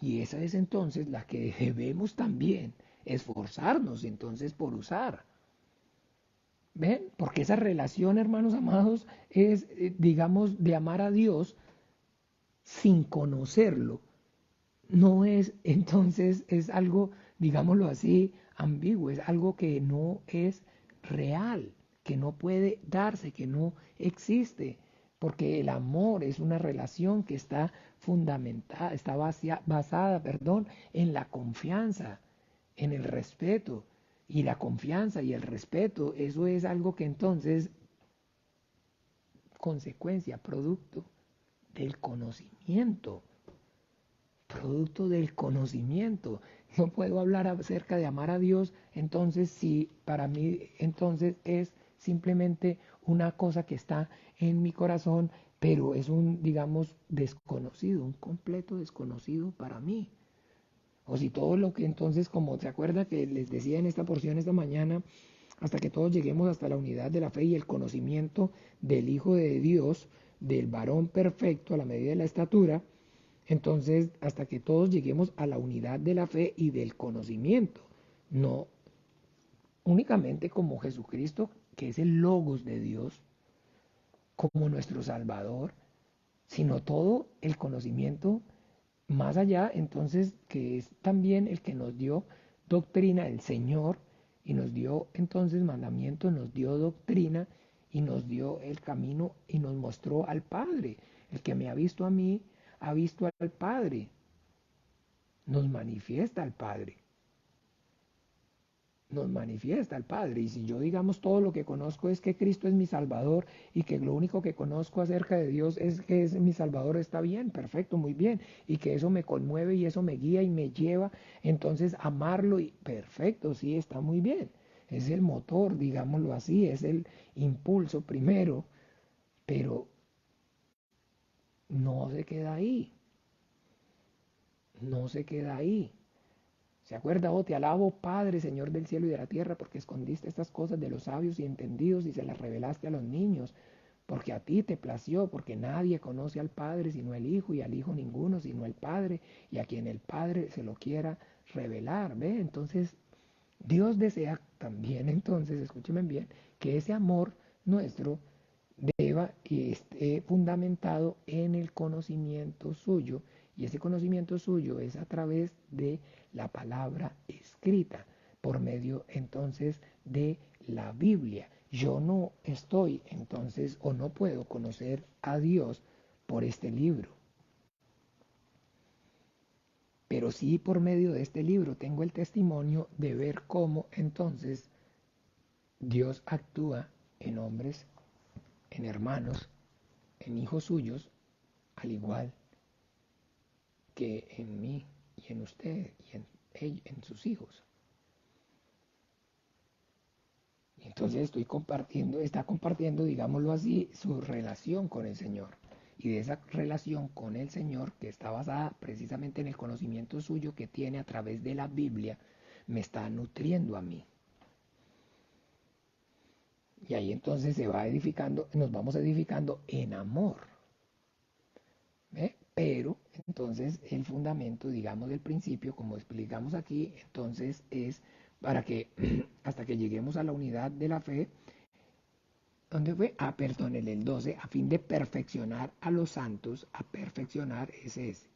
Y esa es entonces la que debemos también esforzarnos entonces por usar. ¿Ven? Porque esa relación, hermanos amados, es, digamos, de amar a Dios sin conocerlo. No es, entonces, es algo, digámoslo así, ambiguo, es algo que no es real, que no puede darse, que no existe. Porque el amor es una relación que está fundamentada, está basada, perdón, en la confianza, en el respeto. Y la confianza y el respeto, eso es algo que entonces, consecuencia, producto del conocimiento, producto del conocimiento. No puedo hablar acerca de amar a Dios, entonces si para mí entonces es simplemente una cosa que está en mi corazón, pero es un, digamos, desconocido, un completo desconocido para mí. O si todo lo que entonces, como se acuerda que les decía en esta porción esta mañana, hasta que todos lleguemos hasta la unidad de la fe y el conocimiento del Hijo de Dios, del varón perfecto a la medida de la estatura, entonces hasta que todos lleguemos a la unidad de la fe y del conocimiento, no únicamente como Jesucristo, que es el logos de Dios, como nuestro Salvador, sino todo el conocimiento más allá, entonces, que es también el que nos dio doctrina, el Señor, y nos dio entonces mandamiento, nos dio doctrina y nos dio el camino y nos mostró al Padre. El que me ha visto a mí, ha visto al Padre, nos manifiesta al Padre. Nos manifiesta el Padre. Y si yo, digamos, todo lo que conozco es que Cristo es mi Salvador y que lo único que conozco acerca de Dios es que es mi Salvador, está bien, perfecto, muy bien. Y que eso me conmueve y eso me guía y me lleva, entonces amarlo y perfecto, sí, está muy bien. Es el motor, digámoslo así, es el impulso primero, pero no se queda ahí, no se queda ahí. ¿Se acuerda? Oh, te alabo, Padre, Señor del cielo y de la tierra, porque escondiste estas cosas de los sabios y entendidos y se las revelaste a los niños, porque a ti te plació, porque nadie conoce al Padre sino el Hijo, y al Hijo ninguno sino el Padre, y a quien el Padre se lo quiera revelar. ¿Ve? Entonces, Dios desea también, entonces, escúcheme bien, que ese amor nuestro deba y esté fundamentado en el conocimiento suyo, y ese conocimiento suyo es a través de la palabra escrita, por medio entonces de la Biblia. Yo no estoy entonces o no puedo conocer a Dios por este libro, pero sí por medio de este libro tengo el testimonio de ver cómo entonces Dios actúa en hombres, en hermanos, en hijos suyos, al igual que en mí y en usted y en sus hijos. Y entonces está compartiendo, digámoslo así, su relación con el Señor. Y de esa relación con el Señor, que está basada precisamente en el conocimiento suyo que tiene a través de la Biblia, me está nutriendo a mí. Y ahí entonces se va edificando, nos vamos edificando en amor. ¿Ve? Pero entonces el fundamento, digamos, del principio, como explicamos aquí, entonces es para que hasta que lleguemos a la unidad de la fe, ¿dónde fue? Ah, perdón, en el 12, a fin de perfeccionar a los santos, a perfeccionar es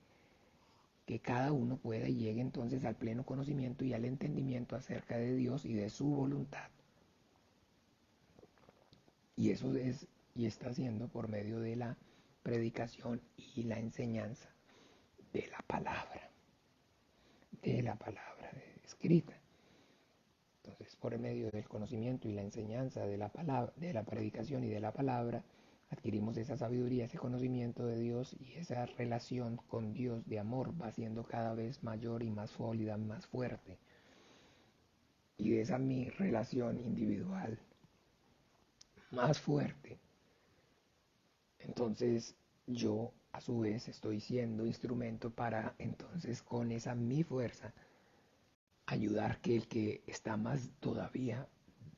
que cada uno pueda y llegue entonces al pleno conocimiento y al entendimiento acerca de Dios y de su voluntad. Y eso es y está haciendo por medio de la predicación y la enseñanza de la palabra escrita. Entonces, por medio del conocimiento y la enseñanza de la palabra, de la predicación y de la palabra, adquirimos esa sabiduría, ese conocimiento de Dios y esa relación con Dios de amor va siendo cada vez mayor y más sólida, más fuerte. Y de esa mi relación individual más fuerte, entonces yo a su vez estoy siendo instrumento para entonces con esa mi fuerza ayudar que el que está más todavía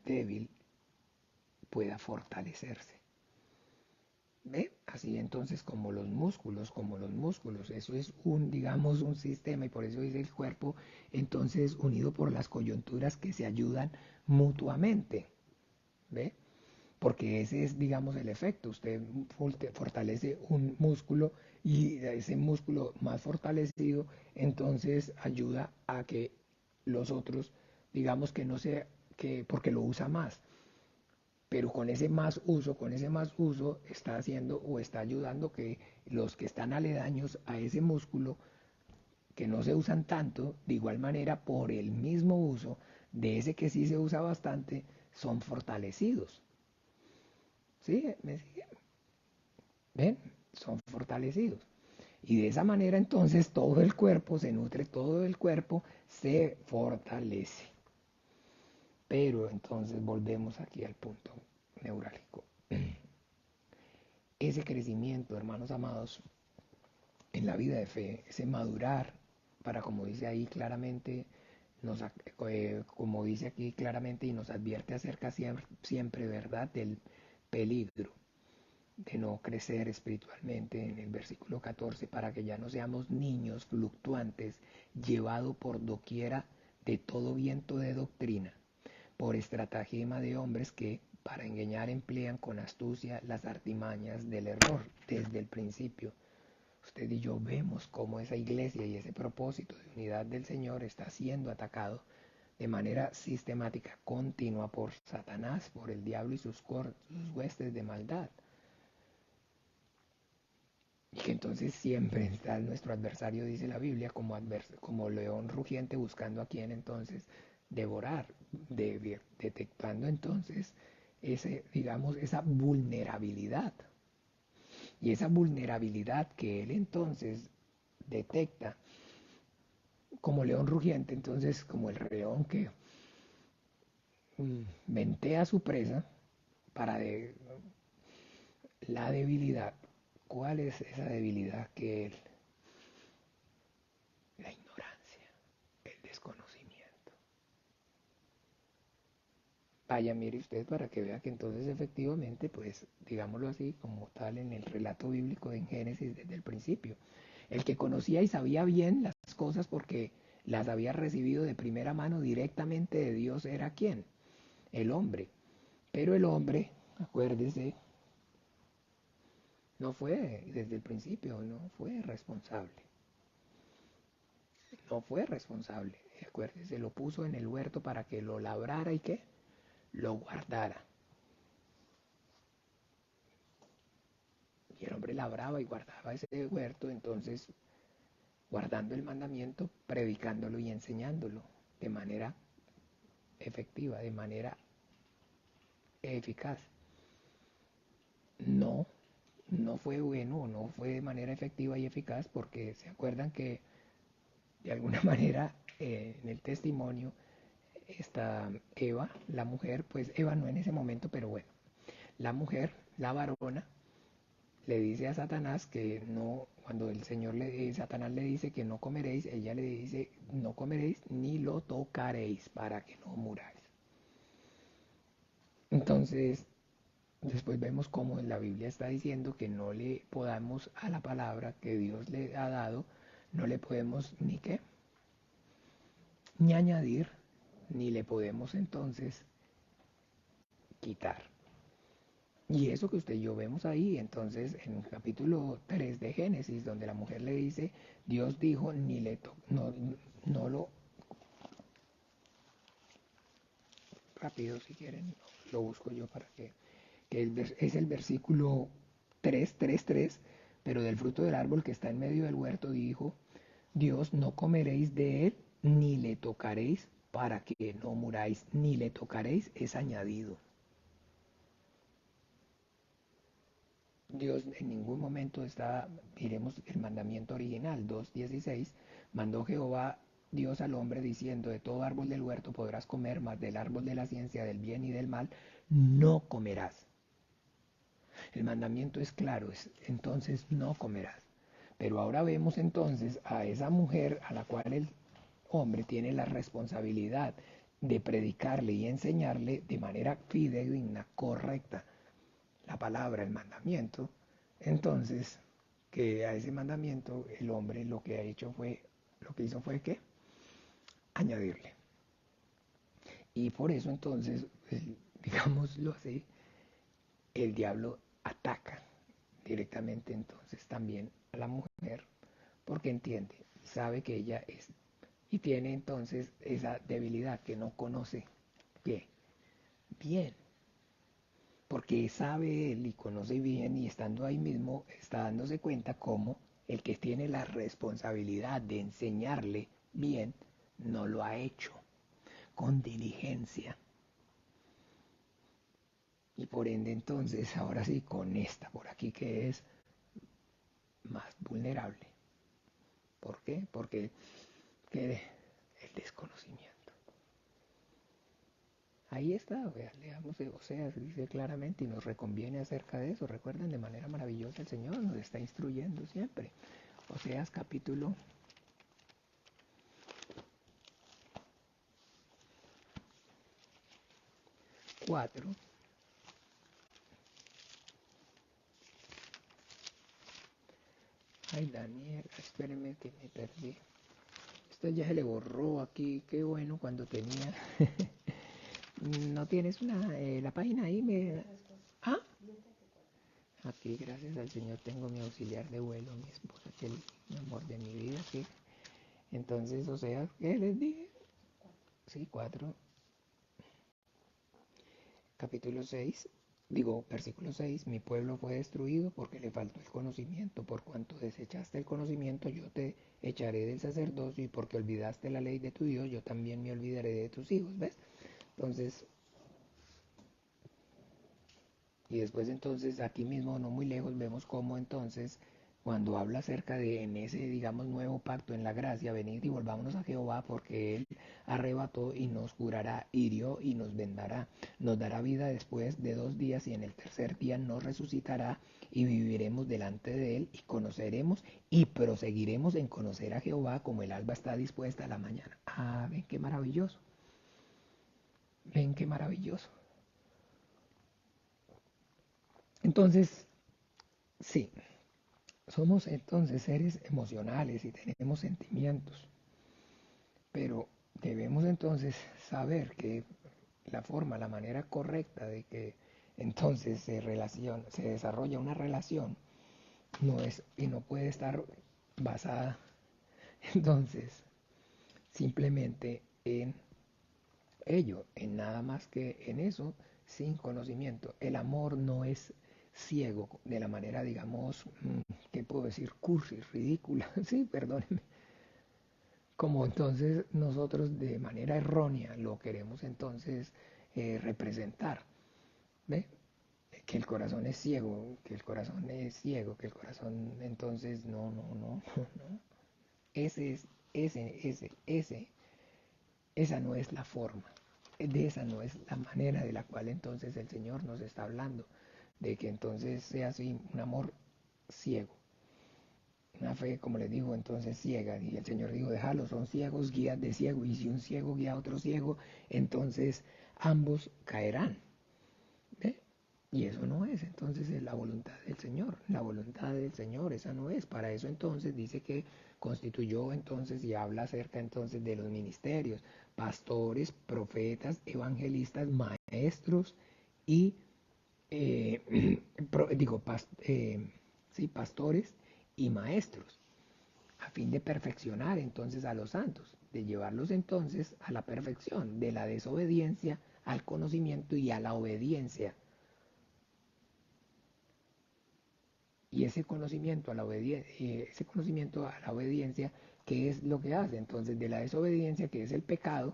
débil pueda fortalecerse. ¿Ve? Así entonces como los músculos, eso es un, digamos, un sistema y por eso dice el cuerpo, entonces unido por las coyunturas que se ayudan mutuamente, ¿ve? Porque ese es, digamos, el efecto. Usted fortalece un músculo y ese músculo más fortalecido, entonces ayuda a que los otros, digamos que no sea, que, porque lo usa más, pero con ese más uso está haciendo o está ayudando que los que están aledaños a ese músculo, que no se usan tanto, de igual manera por el mismo uso de ese que sí se usa bastante, son fortalecidos. ¿Sí? ¿Me siguen? ¿Ven? Son fortalecidos. Y de esa manera entonces todo el cuerpo se nutre, todo el cuerpo se fortalece. Pero entonces volvemos aquí al punto neurálgico. Ese crecimiento, hermanos amados, en la vida de fe, ese madurar, para como dice ahí claramente, como dice aquí claramente y nos advierte acerca siempre, siempre, ¿verdad?, del peligro de no crecer espiritualmente en el versículo 14, para que ya no seamos niños fluctuantes, llevados por doquiera de todo viento de doctrina, por estratagema de hombres que para engañar emplean con astucia las artimañas del error desde el principio. Usted y yo vemos cómo esa iglesia y ese propósito de unidad del Señor está siendo atacado de manera sistemática, continua por Satanás, por el diablo y sus huestes de maldad. Y que entonces siempre está nuestro adversario, dice la Biblia, como león rugiente buscando a quien entonces devorar, detectando entonces ese, digamos, esa vulnerabilidad. Y esa vulnerabilidad que él entonces detecta como león rugiente, entonces como el león que ventea a su presa para la debilidad. ¿Cuál es esa debilidad que él? La ignorancia, el desconocimiento. Vaya, mire usted para que vea que entonces efectivamente, pues digámoslo así, como tal en el relato bíblico en Génesis desde el principio, el que conocía y sabía bien las cosas porque las había recibido de primera mano directamente de Dios era ¿quién? El hombre. Pero el hombre, acuérdese, no fue desde el principio, no fue responsable. No fue responsable. Acuérdese, lo puso en el huerto para que lo labrara y que lo guardara. Y el hombre labraba y guardaba ese huerto, entonces guardando el mandamiento, predicándolo y enseñándolo de manera efectiva, de manera eficaz. No, no fue bueno, no fue de manera efectiva y eficaz porque se acuerdan que de alguna manera en el testimonio está Eva, la mujer, pues Eva no en ese momento, pero bueno, la mujer, la varona, le dice a Satanás que no, cuando el Señor Satanás le dice que no comeréis, ella le dice no comeréis ni lo tocaréis para que no muráis. Entonces, después vemos cómo en la Biblia está diciendo que no le podamos a la palabra que Dios le ha dado, no le podemos ni qué, ni añadir, ni le podemos entonces quitar. Y eso que usted y yo vemos ahí, entonces en el capítulo 3 de Génesis, donde la mujer le dice, Dios dijo, ni le no, no lo, rápido si quieren, lo busco yo para que es el versículo 3, pero del fruto del árbol que está en medio del huerto dijo, Dios, no comeréis de él, ni le tocaréis para que no muráis, ni le tocaréis es añadido. Dios en ningún momento está, diremos el mandamiento original, 2:16, mandó Jehová Dios al hombre diciendo, de todo árbol del huerto podrás comer, mas del árbol de la ciencia del bien y del mal no comerás. El mandamiento es claro, entonces no comerás. Pero ahora vemos entonces a esa mujer a la cual el hombre tiene la responsabilidad de predicarle y enseñarle de manera fidedigna, correcta, la palabra, el mandamiento. Entonces, que a ese mandamiento el hombre lo que hizo fue que añadirle. Y por eso entonces, digámoslo así, el diablo ataca directamente entonces también a la mujer porque entiende, sabe que ella es y tiene entonces esa debilidad que no conoce ¿qué? Bien, porque sabe él y conoce bien y estando ahí mismo está dándose cuenta cómo el que tiene la responsabilidad de enseñarle bien no lo ha hecho con diligencia. Y por ende entonces, ahora sí, con esta por aquí que es más vulnerable. ¿Por qué? Porque el desconocimiento. Ahí está, leamos de Oseas, dice claramente y nos reconviene acerca de eso. Recuerden, de manera maravillosa el Señor nos está instruyendo siempre. Oseas capítulo 4. Ay, Daniel, espérenme que me perdí. Esto ya se le borró aquí, qué bueno cuando tenía. ¿No tienes la página ahí? ¿Ah? Aquí, gracias al Señor, tengo mi auxiliar de vuelo, mi esposa, que es el amor de mi vida. Que... Entonces, o sea, ¿qué les dije? Sí, 4, capítulo 6, versículo 6, mi pueblo fue destruido porque le faltó el conocimiento, por cuanto desechaste el conocimiento, yo te echaré del sacerdocio, y porque olvidaste la ley de tu Dios, yo también me olvidaré de tus hijos, ¿ves? Entonces, y después entonces aquí mismo, no muy lejos, vemos cómo entonces cuando habla acerca de en ese, digamos, nuevo pacto en la gracia, venid y volvámonos a Jehová porque Él arrebató y nos curará, hirió y nos vendará, nos dará vida después de 2 días y en el tercer día nos resucitará y viviremos delante de Él y conoceremos y proseguiremos en conocer a Jehová como el alba está dispuesta a la mañana. Ah, ven qué maravilloso, ven qué maravilloso. Entonces, sí, somos entonces seres emocionales y tenemos sentimientos, pero debemos entonces saber que la manera correcta de que entonces se desarrolla una relación no es y no puede estar basada entonces simplemente en ello, en nada más que en eso, sin conocimiento. El amor no es ciego de la manera, digamos, ¿qué puedo decir? Cursi, ridícula, sí, perdónenme. Como entonces nosotros de manera errónea lo queremos entonces representar. ¿Ve? Que el corazón es ciego, que el corazón es ciego, que el corazón entonces no. Ese es, esa no es la forma, de esa no es la manera de la cual entonces el Señor nos está hablando, de que entonces sea así un amor ciego, una fe, como les digo, entonces ciega. Y el Señor dijo, déjalo, son ciegos, guías de ciego, y si un ciego guía a otro ciego, entonces ambos caerán. ¿Ve? Y eso no es, entonces es la voluntad del Señor. La voluntad del Señor, esa no es. Para eso entonces dice que constituyó entonces y habla acerca entonces de los ministerios, pastores, profetas, evangelistas, maestros y, digo, sí, pastores y maestros, a fin de perfeccionar entonces a los santos, de llevarlos entonces a la perfección, de la desobediencia al conocimiento y a la obediencia. Y ese conocimiento a la obediencia, ¿qué es lo que hace? Entonces, de la desobediencia, que es el pecado,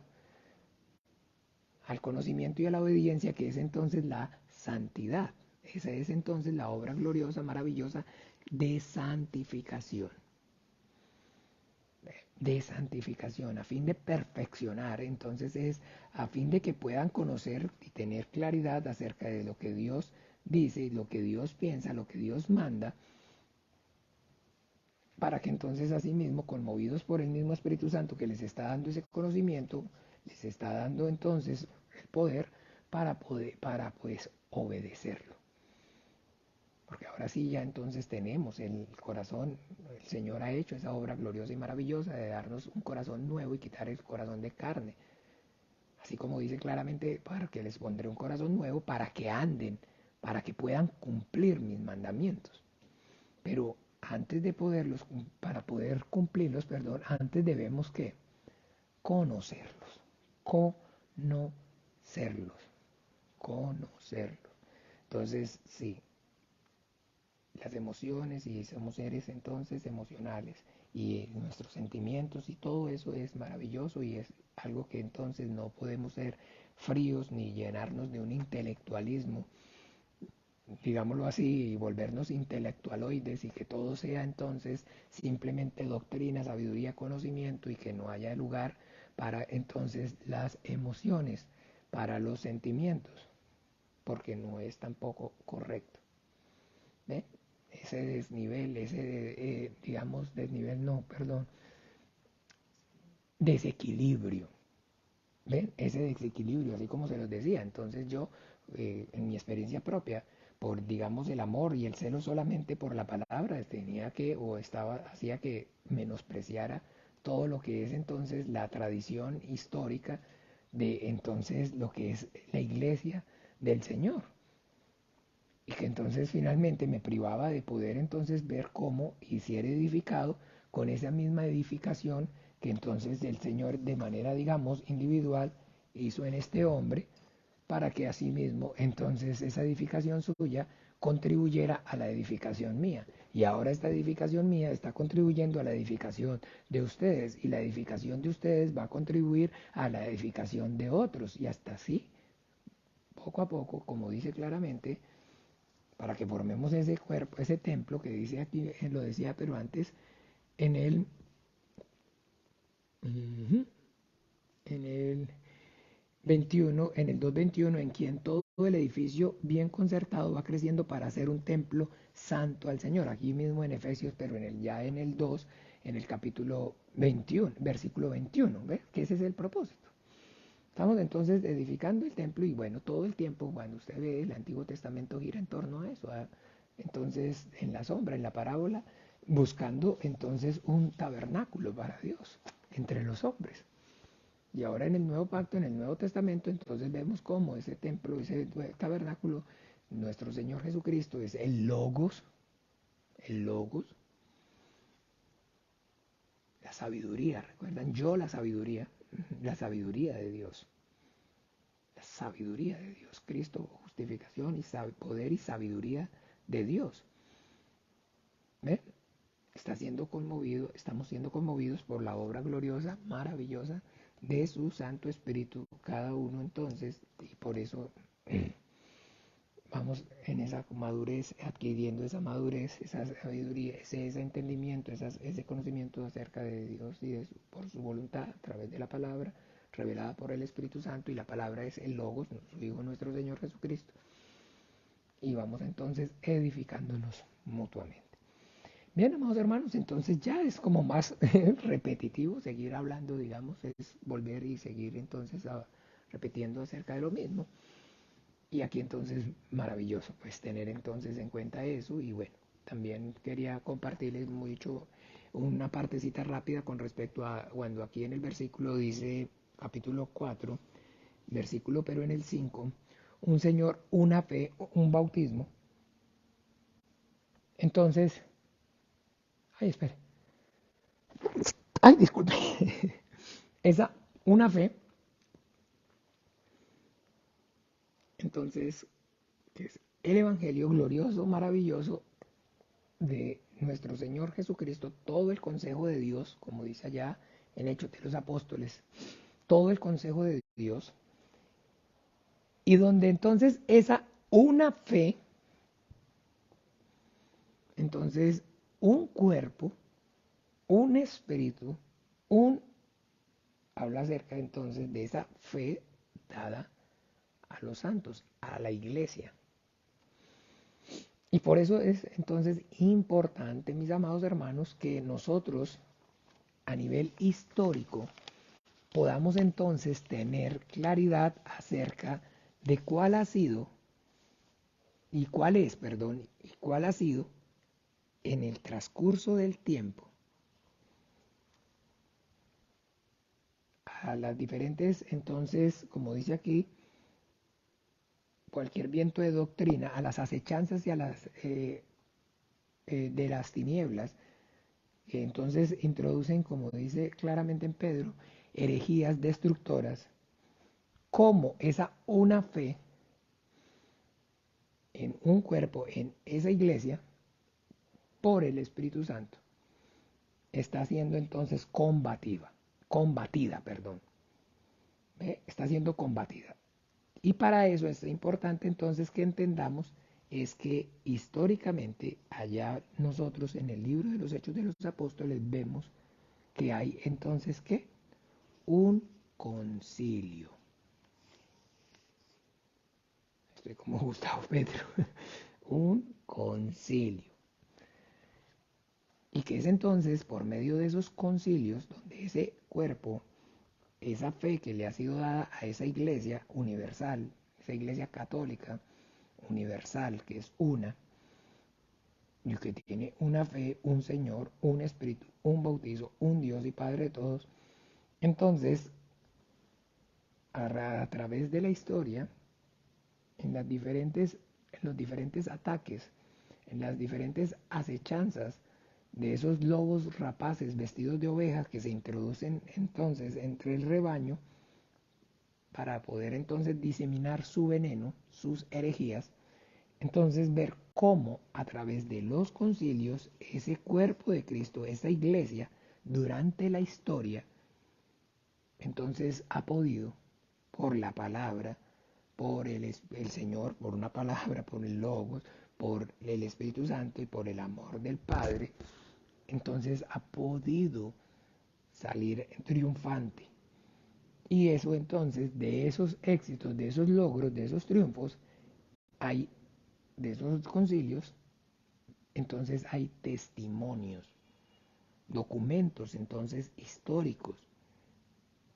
al conocimiento y a la obediencia, que es entonces la santidad. Esa es entonces la obra gloriosa, maravillosa de santificación. De santificación, a fin de perfeccionar, entonces es a fin de que puedan conocer y tener claridad acerca de lo que Dios dice, lo que Dios piensa, lo que Dios manda, para que entonces asimismo, conmovidos por el mismo Espíritu Santo que les está dando ese conocimiento, les está dando entonces el poder para pues obedecerlo. Porque ahora sí ya entonces tenemos el corazón, el Señor ha hecho esa obra gloriosa y maravillosa de darnos un corazón nuevo y quitar el corazón de carne. Así como dice claramente, para que les pondré un corazón nuevo para que anden, para que puedan cumplir mis mandamientos. Pero antes de para poder cumplirlos, perdón, antes debemos que conocerlos, conocerlos, conocerlos. Entonces, sí, las emociones y somos seres entonces emocionales y nuestros sentimientos y todo eso es maravilloso y es algo que entonces no podemos ser fríos ni llenarnos de un intelectualismo, digámoslo así, y volvernos intelectualoides y que todo sea entonces simplemente doctrina, sabiduría, conocimiento y que no haya lugar para entonces las emociones, para los sentimientos, porque no es tampoco correcto. ¿Ve? Ese desnivel, digamos, desnivel no, perdón, desequilibrio. ¿Ven? Ese desequilibrio, así como se los decía. Entonces yo, en mi experiencia propia, por, digamos, el amor y el celo solamente por la palabra, tenía que, o estaba, hacía que menospreciara todo lo que es entonces la tradición histórica de entonces lo que es la iglesia del Señor. Y que entonces finalmente me privaba de poder entonces ver cómo y ser edificado con esa misma edificación que entonces el Señor de manera, digamos, individual hizo en este hombre, para que asimismo entonces esa edificación suya contribuyera a la edificación mía. Y ahora esta edificación mía está contribuyendo a la edificación de ustedes y la edificación de ustedes va a contribuir a la edificación de otros. Y hasta así, poco a poco, como dice claramente, para que formemos ese cuerpo, ese templo que dice aquí, lo decía, pero antes, en el, en el 21, en el 2:21, en quien todo el edificio bien concertado va creciendo para hacer un templo santo al Señor. Aquí mismo en Efesios, pero ya en el 2, en el capítulo 21, versículo 21, ¿ves? Que ese es el propósito. Estamos entonces edificando el templo y bueno, todo el tiempo cuando usted ve el Antiguo Testamento gira en torno a eso. Entonces, en la sombra, en la parábola, buscando entonces un tabernáculo para Dios entre los hombres. Y ahora en el Nuevo Pacto, en el Nuevo Testamento, entonces vemos cómo ese templo, ese tabernáculo, nuestro Señor Jesucristo es el logos, la sabiduría, recuerdan, yo la sabiduría de Dios. La sabiduría de Dios, Cristo, justificación y poder y sabiduría de Dios. ¿Ven? Estamos siendo conmovidos por la obra gloriosa, maravillosa de su Santo Espíritu, cada uno entonces, y por eso vamos en esa madurez, adquiriendo esa madurez, esa sabiduría, ese entendimiento, ese conocimiento acerca de Dios y por su voluntad a través de la palabra revelada por el Espíritu Santo, y la palabra es el Logos, su Hijo nuestro Señor Jesucristo. Y vamos entonces edificándonos mutuamente. Bien, amados hermanos, entonces ya es como más repetitivo seguir hablando, digamos, es volver y seguir entonces repitiendo acerca de lo mismo. Y aquí entonces maravilloso, pues tener entonces en cuenta eso. Y bueno, también quería compartirles mucho una partecita rápida con respecto a cuando aquí en el versículo dice, capítulo 4, versículo pero en el 5, un Señor, una fe, un bautismo. Entonces, ay, espere, ay, disculpe, esa, una fe, entonces, que es el Evangelio glorioso, maravilloso de nuestro Señor Jesucristo, todo el consejo de Dios, como dice allá en Hechos de los Apóstoles, todo el consejo de Dios, y donde entonces esa una fe entonces un cuerpo, un espíritu, un... Habla acerca entonces de esa fe dada a los santos, a la iglesia. Y por eso es entonces importante, mis amados hermanos, que nosotros a nivel histórico podamos entonces tener claridad acerca de cuál ha sido y cuál es, perdón, y cuál ha sido en el transcurso del tiempo a las diferentes, entonces, como dice aquí, cualquier viento de doctrina, a las acechanzas y a las de las tinieblas, que entonces introducen, como dice claramente en Pedro, herejías destructoras, como esa una fe en un cuerpo, en esa iglesia, por el Espíritu Santo, está siendo entonces combatida, perdón. ¿Ve? Está siendo combatida. Y para eso es importante entonces que entendamos es que históricamente allá nosotros en el libro de los Hechos de los Apóstoles vemos que hay entonces ¿qué? Un concilio. Estoy como Gustavo Petro. Un concilio. Y que es entonces por medio de esos concilios donde ese cuerpo, esa fe que le ha sido dada a esa iglesia universal, esa iglesia católica universal que es una, y que tiene una fe, un Señor, un Espíritu, un bautizo, un Dios y Padre de todos, entonces a través de la historia, en los diferentes ataques, en las diferentes acechanzas de esos lobos rapaces vestidos de ovejas que se introducen entonces entre el rebaño para poder entonces diseminar su veneno, sus herejías, entonces ver cómo a través de los concilios ese cuerpo de Cristo, esa iglesia, durante la historia, entonces ha podido, por la palabra, por el Señor, por una palabra, por el Logos, por el Espíritu Santo y por el amor del Padre, entonces ha podido salir triunfante. Y eso entonces, de esos éxitos, de esos logros, de esos triunfos, hay, de esos concilios, entonces hay testimonios, documentos entonces históricos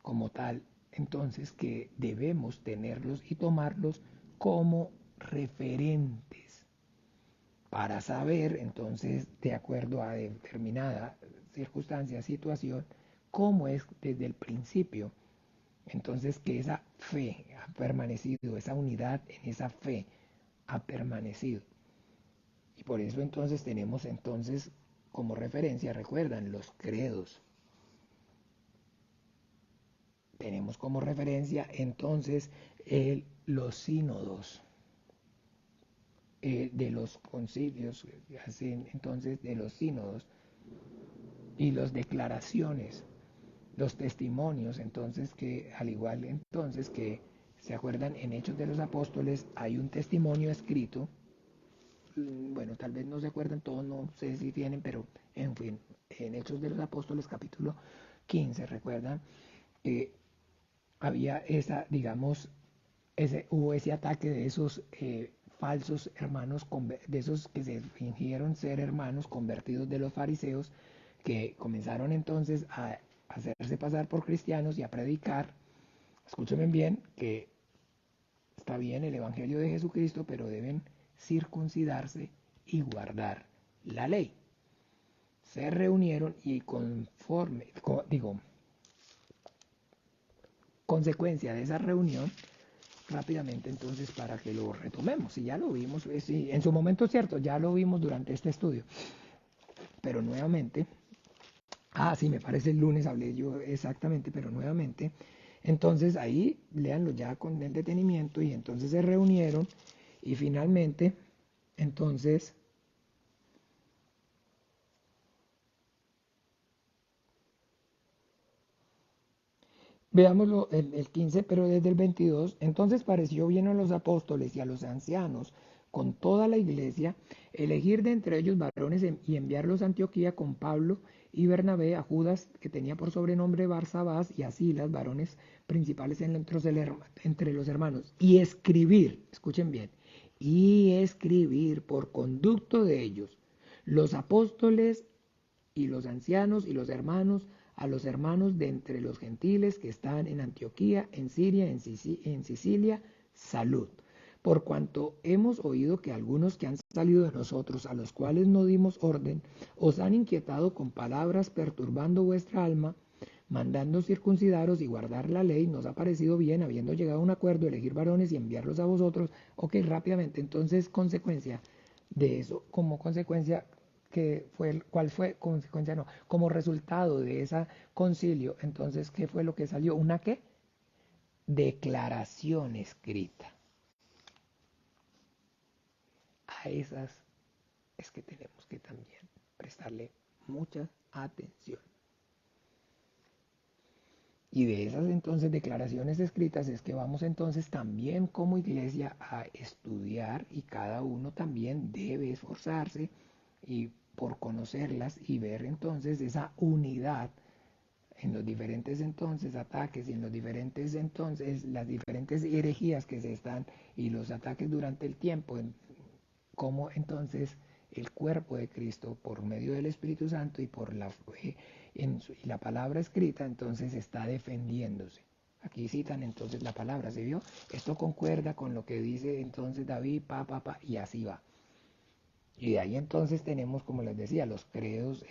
como tal, entonces que debemos tenerlos y tomarlos como referentes para saber entonces de acuerdo a determinada circunstancia, situación, cómo es desde el principio. Entonces que esa fe ha permanecido, esa unidad en esa fe ha permanecido. Y por eso entonces tenemos entonces como referencia, recuerdan, los credos. Tenemos como referencia entonces los sínodos de los concilios, entonces de los sínodos y las declaraciones, los testimonios, entonces que al igual entonces que se acuerdan en Hechos de los Apóstoles hay un testimonio escrito, bueno, tal vez no se acuerdan todos, no sé si tienen, pero en fin, en Hechos de los Apóstoles capítulo 15, recuerdan, había esa, digamos, hubo ese ataque de esos falsos hermanos, de esos que se fingieron ser hermanos convertidos de los fariseos, que comenzaron entonces a hacerse pasar por cristianos y a predicar, escúchenme bien, que está bien el Evangelio de Jesucristo, pero deben circuncidarse y guardar la ley. Se reunieron y consecuencia de esa reunión, rápidamente entonces para que lo retomemos, y ya lo vimos, en su momento es cierto, ya lo vimos durante este estudio, pero nuevamente, sí, me parece el lunes hablé yo exactamente, pero nuevamente, entonces ahí léanlo ya con el detenimiento y entonces se reunieron y finalmente, entonces, veámoslo el 15, pero desde el 22, entonces pareció bien a los apóstoles y a los ancianos con toda la iglesia, elegir de entre ellos varones y enviarlos a Antioquía con Pablo y Bernabé, a Judas, que tenía por sobrenombre Barsabás, y a Silas, varones principales entre los hermanos, y escribir, escuchen bien, y escribir por conducto de ellos los apóstoles y los ancianos y los hermanos, a los hermanos de entre los gentiles que están en Antioquía, en Siria, en Sicilia, salud. Por cuanto hemos oído que algunos que han salido de nosotros, a los cuales no dimos orden, os han inquietado con palabras perturbando vuestra alma, mandando circuncidaros y guardar la ley, nos ha parecido bien, habiendo llegado a un acuerdo, elegir varones y enviarlos a vosotros. Ok, rápidamente, entonces, consecuencia de eso, como consecuencia, ¿cuál fue? Consecuencia no, como resultado de ese concilio, entonces, ¿qué fue lo que salió? ¿Una qué? Declaración escrita. A esas es que tenemos que también prestarle mucha atención. Y de esas entonces declaraciones escritas es que vamos entonces también como iglesia a estudiar, y cada uno también debe esforzarse y por conocerlas y ver entonces esa unidad en los diferentes entonces ataques y en los diferentes entonces las diferentes herejías que se están y los ataques durante el tiempo, cómo entonces el cuerpo de Cristo por medio del Espíritu Santo y por la fe y la palabra escrita entonces está defendiéndose. Aquí citan entonces la palabra, ¿se vio? Esto concuerda con lo que dice entonces David, y así va. Y de ahí entonces tenemos, como les decía, los credos,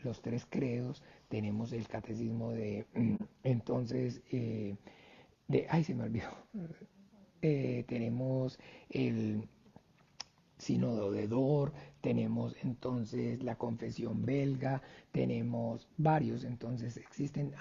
los tres credos, tenemos el catecismo de, entonces, ay, se me olvidó, tenemos el sínodo de Dort, tenemos entonces la confesión belga, tenemos varios, entonces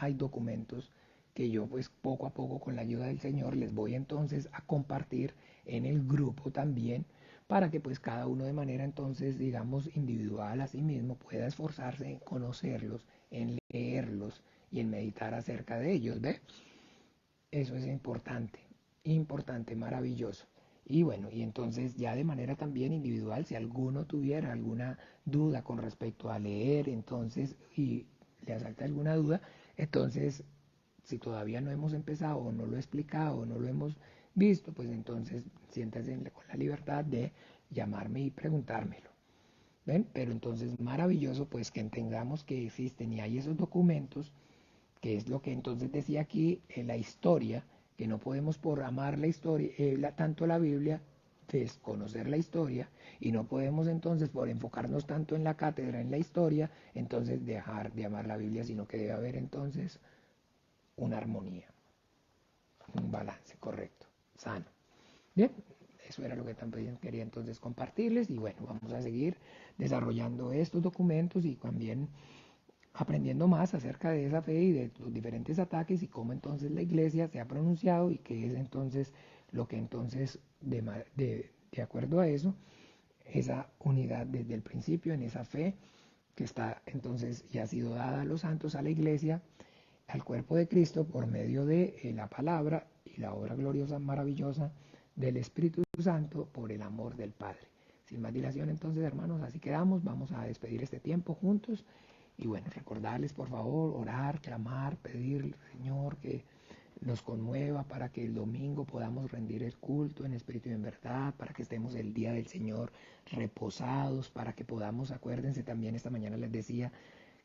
hay documentos que yo pues poco a poco con la ayuda del Señor les voy entonces a compartir en el grupo también, para que pues cada uno de manera entonces digamos individual a sí mismo pueda esforzarse en conocerlos, en leerlos y en meditar acerca de ellos, ¿ve? Eso es importante, importante, maravilloso. Y bueno, y entonces ya de manera también individual, si alguno tuviera alguna duda con respecto a leer, entonces, y le asalta alguna duda, entonces, si todavía no hemos empezado o no lo he explicado o no lo hemos visto, pues entonces siéntase con la libertad de llamarme y preguntármelo. ¿Ven? Pero entonces maravilloso pues que entendamos que existen y hay esos documentos, que es lo que entonces decía aquí en la historia, que no podemos por amar la historia, tanto la Biblia, desconocer la historia, y no podemos entonces por enfocarnos tanto en la cátedra, en la historia, entonces dejar de amar la Biblia, sino que debe haber entonces una armonía, un balance correcto, sano. Bien, eso era lo que también quería entonces compartirles, y bueno, vamos a seguir desarrollando estos documentos y también aprendiendo más acerca de esa fe y de los diferentes ataques y cómo entonces la iglesia se ha pronunciado y qué es entonces lo que entonces de acuerdo a eso, esa unidad desde el principio en esa fe que está entonces y ha sido dada a los santos, a la iglesia, al cuerpo de Cristo por medio de la palabra y la obra gloriosa, maravillosa del Espíritu Santo por el amor del Padre. Sin más dilación entonces, hermanos, así quedamos, vamos a despedir este tiempo juntos. Y bueno, recordarles por favor, orar, clamar, pedirle al Señor que nos conmueva para que el domingo podamos rendir el culto en espíritu y en verdad, para que estemos el día del Señor reposados, para que podamos, acuérdense también esta mañana les decía,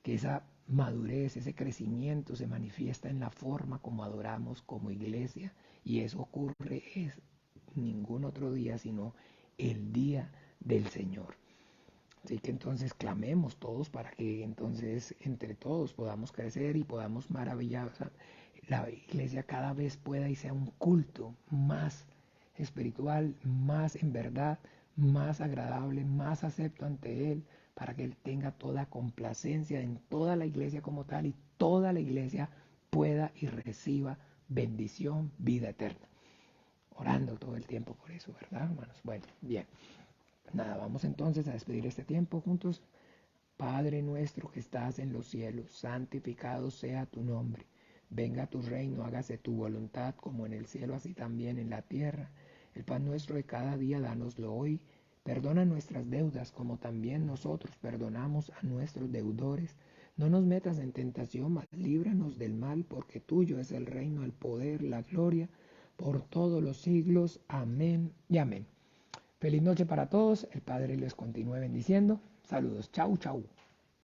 que esa madurez, ese crecimiento se manifiesta en la forma como adoramos como iglesia, y eso ocurre es ningún otro día sino el día del Señor. Así que entonces clamemos todos para que entonces entre todos podamos crecer y podamos maravillar, o sea, la iglesia cada vez pueda y sea un culto más espiritual, más en verdad, más agradable, más acepto ante Él, para que Él tenga toda complacencia en toda la iglesia como tal y toda la iglesia pueda y reciba bendición, vida eterna. Orando todo el tiempo por eso, ¿verdad, hermanos? Bueno, bien. Nada, vamos entonces a despedir este tiempo juntos. Padre nuestro que estás en los cielos, santificado sea tu nombre. Venga tu reino, hágase tu voluntad como en el cielo, así también en la tierra. El pan nuestro de cada día, dánoslo hoy. Perdona nuestras deudas, como también nosotros perdonamos a nuestros deudores. No nos metas en tentación, mas líbranos del mal, porque tuyo es el reino, el poder, la gloria, por todos los siglos. Amén y amén. Feliz noche para todos. El Padre les continúe bendiciendo. Saludos. Chau, chau.